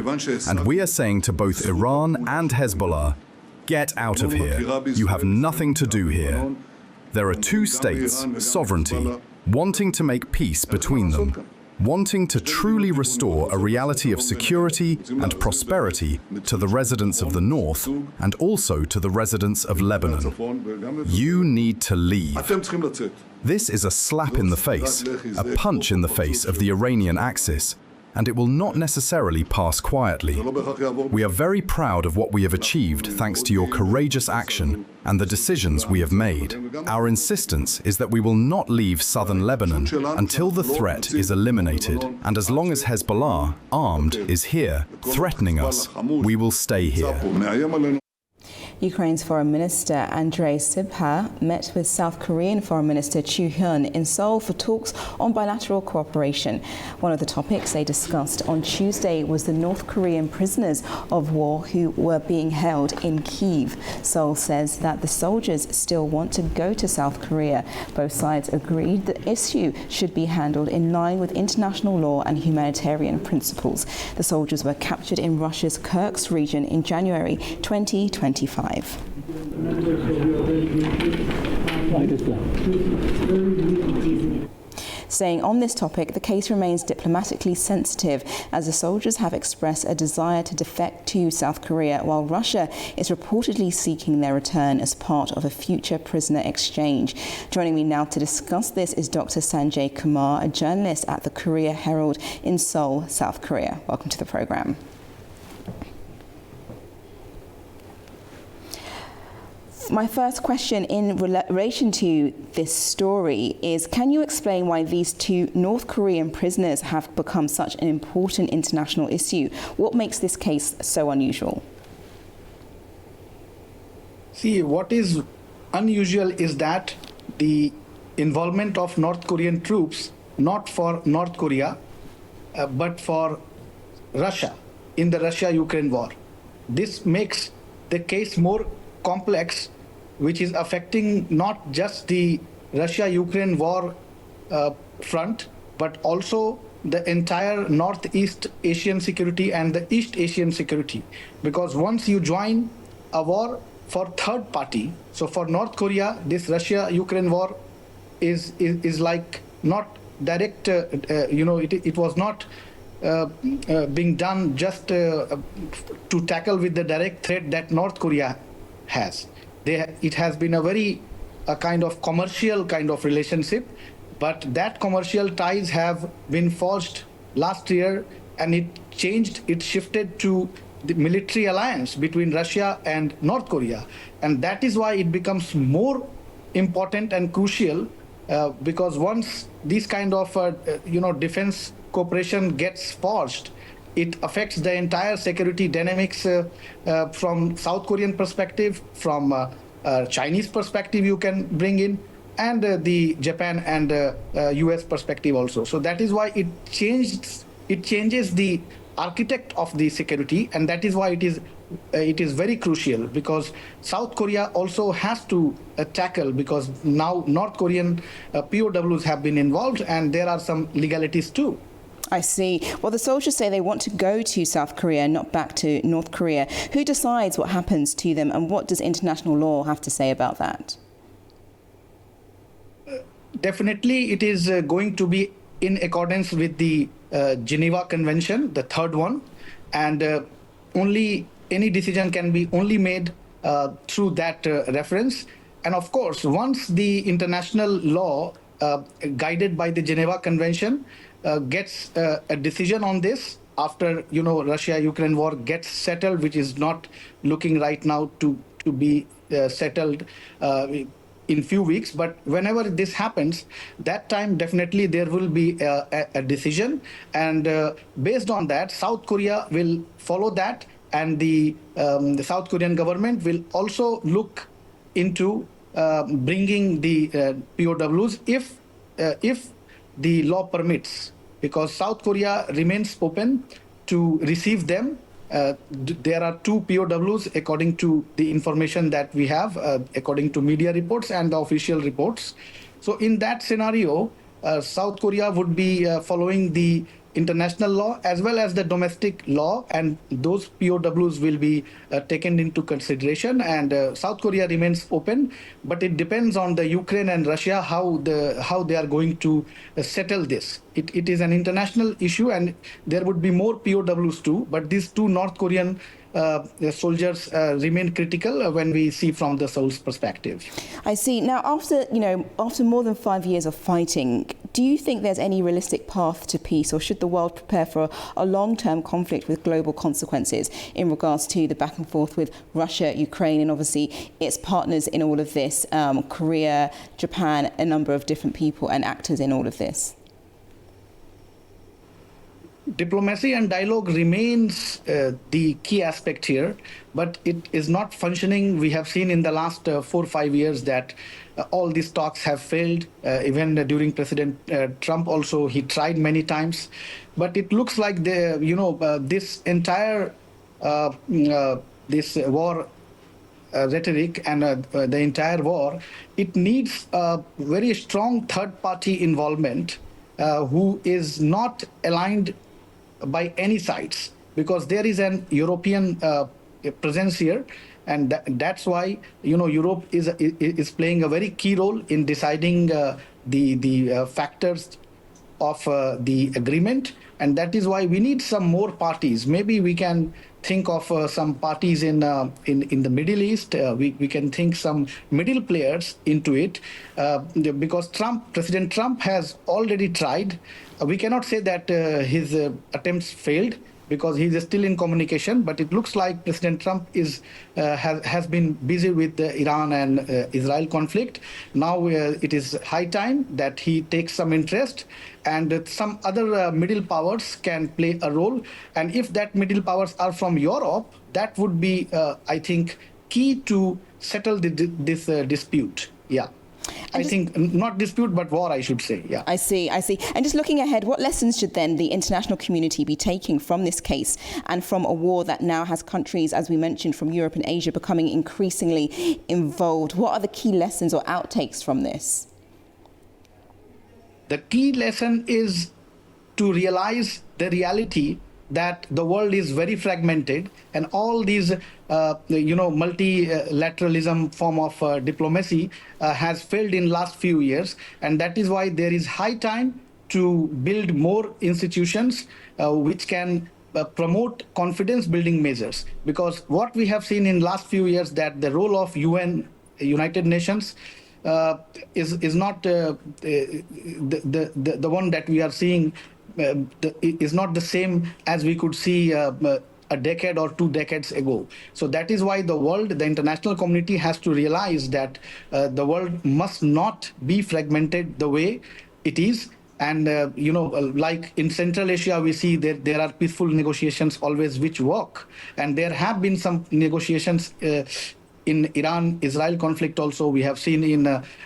And we are saying to both Iran and Hezbollah, Get out of here. You have nothing to do here. There are two states, sovereignty, wanting to make peace between them, wanting to truly restore a reality of security and prosperity to the residents of the north and also to the residents of Lebanon. You need to leave. This is a slap in the face, a punch in the face of the Iranian Axis, and it will not necessarily pass quietly. We are very proud of what we have achieved thanks to your courageous action and the decisions we have made. Our insistence is that we will not leave southern Lebanon until the threat is eliminated, and as long as Hezbollah, armed, is here, threatening us, we will stay here. Ukraine's Foreign Minister Andrei Sybiha met with South Korean Foreign Minister Chu Hyun in Seoul for talks on bilateral cooperation. One of the topics they discussed on Tuesday was the North Korean prisoners of war who were being held in Kyiv. Seoul says that the soldiers still want to go to South Korea. Both sides agreed the issue should be handled in line with international law and humanitarian principles. The soldiers were captured in Russia's Kursk region in January 2025. Saying on this topic, the case remains diplomatically sensitive as the soldiers have expressed a desire to defect to South Korea, while Russia is reportedly seeking their return as part of a future prisoner exchange. Joining me now to discuss this is Dr. Sanjay Kumar, a journalist at the Korea Herald in Seoul, South Korea. Welcome to the programme. My first question in relation to this story is, can you explain why these two North Korean prisoners have become such an important international issue? What makes this case so unusual? See, what is unusual is that the involvement of North Korean troops, not for North Korea, but for Russia in the Russia-Ukraine war. This makes the case more complex, which is affecting not just the Russia-Ukraine war front, but also the entire Northeast Asian security and the East Asian security. Because once you join a war for third party, so for North Korea, this Russia-Ukraine war is like not direct, it was not being done just to tackle with the direct threat that North Korea has. It has been a kind of commercial kind of relationship, but that commercial ties have been forged last year, and it shifted to the military alliance between Russia and North Korea. And that is why it becomes more important and crucial, because once this kind of defense cooperation gets forged, it affects the entire security dynamics from South Korean perspective, from Chinese perspective you can bring in, and the Japan and US perspective also. So that is why it changes the architect of the security, and that is why it is very crucial, because South Korea also has to tackle, because now North Korean POWs have been involved and there are some legalities too. I see. Well, the soldiers say they want to go to South Korea, not back to North Korea. Who decides what happens to them, and what does international law have to say about that? Definitely, it is going to be in accordance with the Geneva Convention, the third one, and only any decision can be only made through that reference. And of course, once the international law guided by the Geneva Convention gets a decision on this, after Russia-Ukraine war gets settled, which is not looking right now to be settled in few weeks, but whenever this happens, that time definitely there will be a decision, and based on that, South Korea will follow that, and the South Korean government will also look into bringing the POWs if the law permits, because South Korea remains open to receive them. There are two POWs according to the information that we have, according to media reports and the official reports. So in that scenario, South Korea would be following the international law as well as the domestic law, and those POWs will be taken into consideration. And South Korea remains open, but it depends on the Ukraine and Russia how they are going to settle this. It is an international issue, and there would be more POWs too. But these two North Korean soldiers remain critical when we see from the Seoul's perspective. I see. Now, after more than 5 years of fighting, do you think there's any realistic path to peace, or should the world prepare for a long-term conflict with global consequences in regards to the back and forth with Russia, Ukraine, and obviously its partners in all of this, Korea, Japan, a number of different people and actors in all of this? Diplomacy and dialogue remains the key aspect here, but it is not functioning. We have seen in the last 4 or 5 years that all these talks have failed. Even during President Trump also, he tried many times. But it looks like this entire this war rhetoric and the entire war, it needs a very strong third-party involvement who is not aligned by any sides, because there is an European presence here, and that's why Europe is playing a very key role in deciding the factors of the agreement, and that is why we need some more parties. Maybe we can think of some parties in the Middle East. We can think some middle players into it, because President Trump has already tried. We cannot say that his attempts failed, because he is still in communication, but it looks like President Trump has been busy with the Iran and Israel conflict. Now it is high time that he takes some interest, and some other middle powers can play a role. And if that middle powers are from Europe, that would be, I think, key to settle this dispute. Yeah. I think not dispute, but war, I should say. Yeah. I see. And just looking ahead, what lessons should then the international community be taking from this case and from a war that now has countries, as we mentioned, from Europe and Asia becoming increasingly involved? What are the key lessons or outtakes from this? The key lesson is to realize the reality that the world is very fragmented, and all these multilateralism form of diplomacy has failed in last few years, and that is why there is high time to build more institutions which can promote confidence building measures. Because what we have seen in last few years, that the role of United Nations is not the one that we are seeing is not the same as we could see a decade or 2 decades ago. So that is why the international community has to realize that the world must not be fragmented the way it is. And, like in Central Asia, we see that there are peaceful negotiations always which work. And there have been some negotiations in Iran-Israel conflict also. We have seen in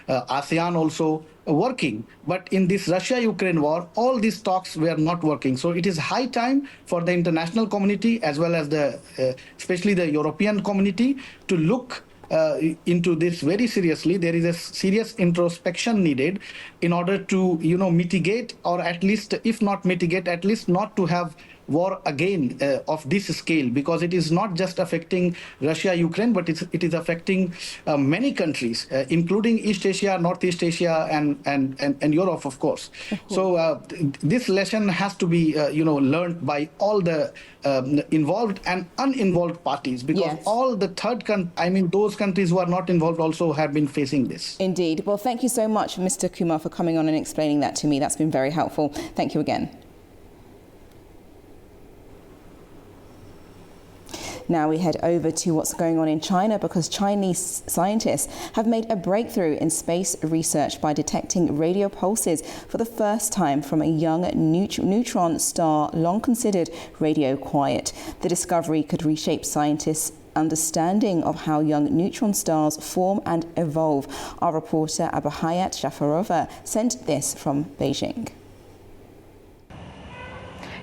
ASEAN also working. But in this Russia-Ukraine war, all these talks were not working. So it is high time for the international community, as well as especially the European community, to look into this very seriously. There is a serious introspection needed in order to, mitigate, or at least, if not mitigate, at least not to have war again of this scale, because it is not just affecting Russia, Ukraine, but it is affecting many countries, including East Asia, Northeast Asia, and Europe, of course. So this lesson has to be, learned by all the involved and uninvolved parties, because all the those countries who are not involved also have been facing this. Indeed. Well, thank you so much, Mr. Kumar, for coming on and explaining that to me. That's been very helpful. Thank you again. Now we head over to what's going on in China, because Chinese scientists have made a breakthrough in space research by detecting radio pulses for the first time from a young neutron star long considered radio quiet. The discovery could reshape scientists' understanding of how young neutron stars form and evolve. Our reporter Abahayat Shafarova sent this from Beijing.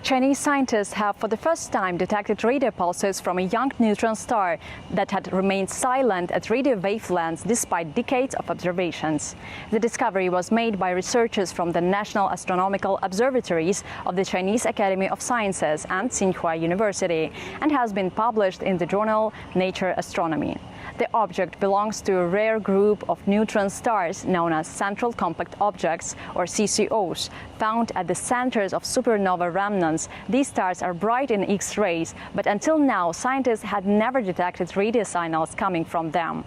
Chinese scientists have for the first time detected radio pulses from a young neutron star that had remained silent at radio wavelengths despite decades of observations. The discovery was made by researchers from the National Astronomical Observatories of the Chinese Academy of Sciences and Tsinghua University and has been published in the journal Nature Astronomy. The object belongs to a rare group of neutron stars known as central compact objects, or CCOs, found at the centers of supernova remnants. These stars are bright in X-rays, but until now, scientists had never detected radio signals coming from them.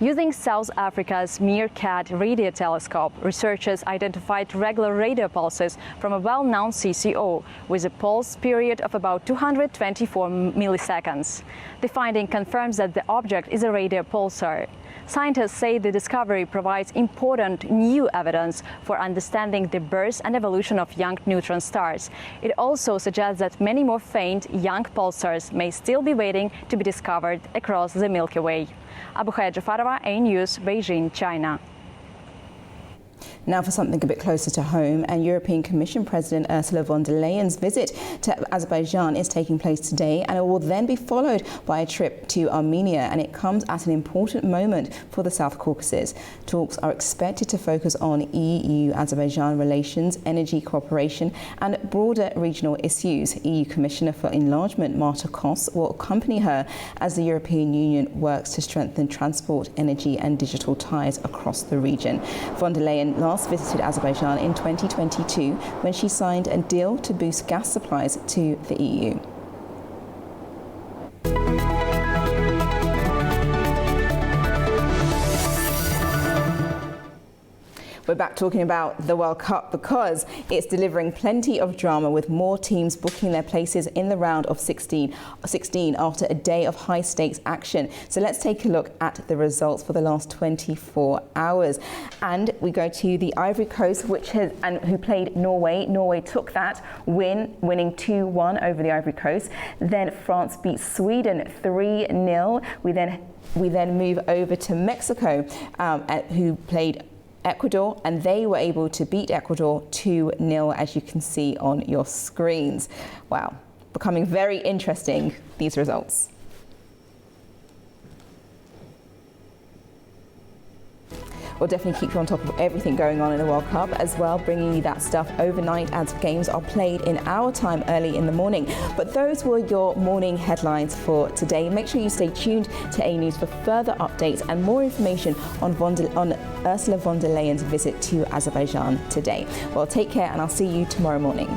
Using South Africa's Meerkat radio telescope, researchers identified regular radio pulses from a well-known CCO with a pulse period of about 224 milliseconds. The finding confirms that the object is a radio pulsar. Scientists say the discovery provides important new evidence for understanding the birth and evolution of young neutron stars. It also suggests that many more faint young pulsars may still be waiting to be discovered across the Milky Way. Abukhaya Jafarova, A News, Beijing, China. Now for something a bit closer to home, and European Commission President Ursula von der Leyen's visit to Azerbaijan is taking place today, and it will then be followed by a trip to Armenia, and it comes at an important moment for the South Caucasus. Talks are expected to focus on EU-Azerbaijan relations, energy cooperation and broader regional issues. EU Commissioner for Enlargement Marta Koss will accompany her as the European Union works to strengthen transport, energy and digital ties across the region. Von der Leyen last visited Azerbaijan in 2022 when she signed a deal to boost gas supplies to the EU. We're back talking about the World Cup because it's delivering plenty of drama, with more teams booking their places in the round of 16 after a day of high-stakes action. So let's take a look at the results for the last 24 hours. And we go to the Ivory Coast, who played Norway. Norway took that win, winning 2-1 over the Ivory Coast. Then France beat Sweden 3-0. We then move over to Mexico, who played Ecuador, and they were able to beat Ecuador 2-0, as you can see on your screens. Wow, becoming very interesting, these results. We'll definitely keep you on top of everything going on in the World Cup as well, bringing you that stuff overnight as games are played in our time early in the morning. But those were your morning headlines for today. Make sure you stay tuned to A News for further updates and more information on Ursula von der Leyen's visit to Azerbaijan today. Well, take care, and I'll see you tomorrow morning.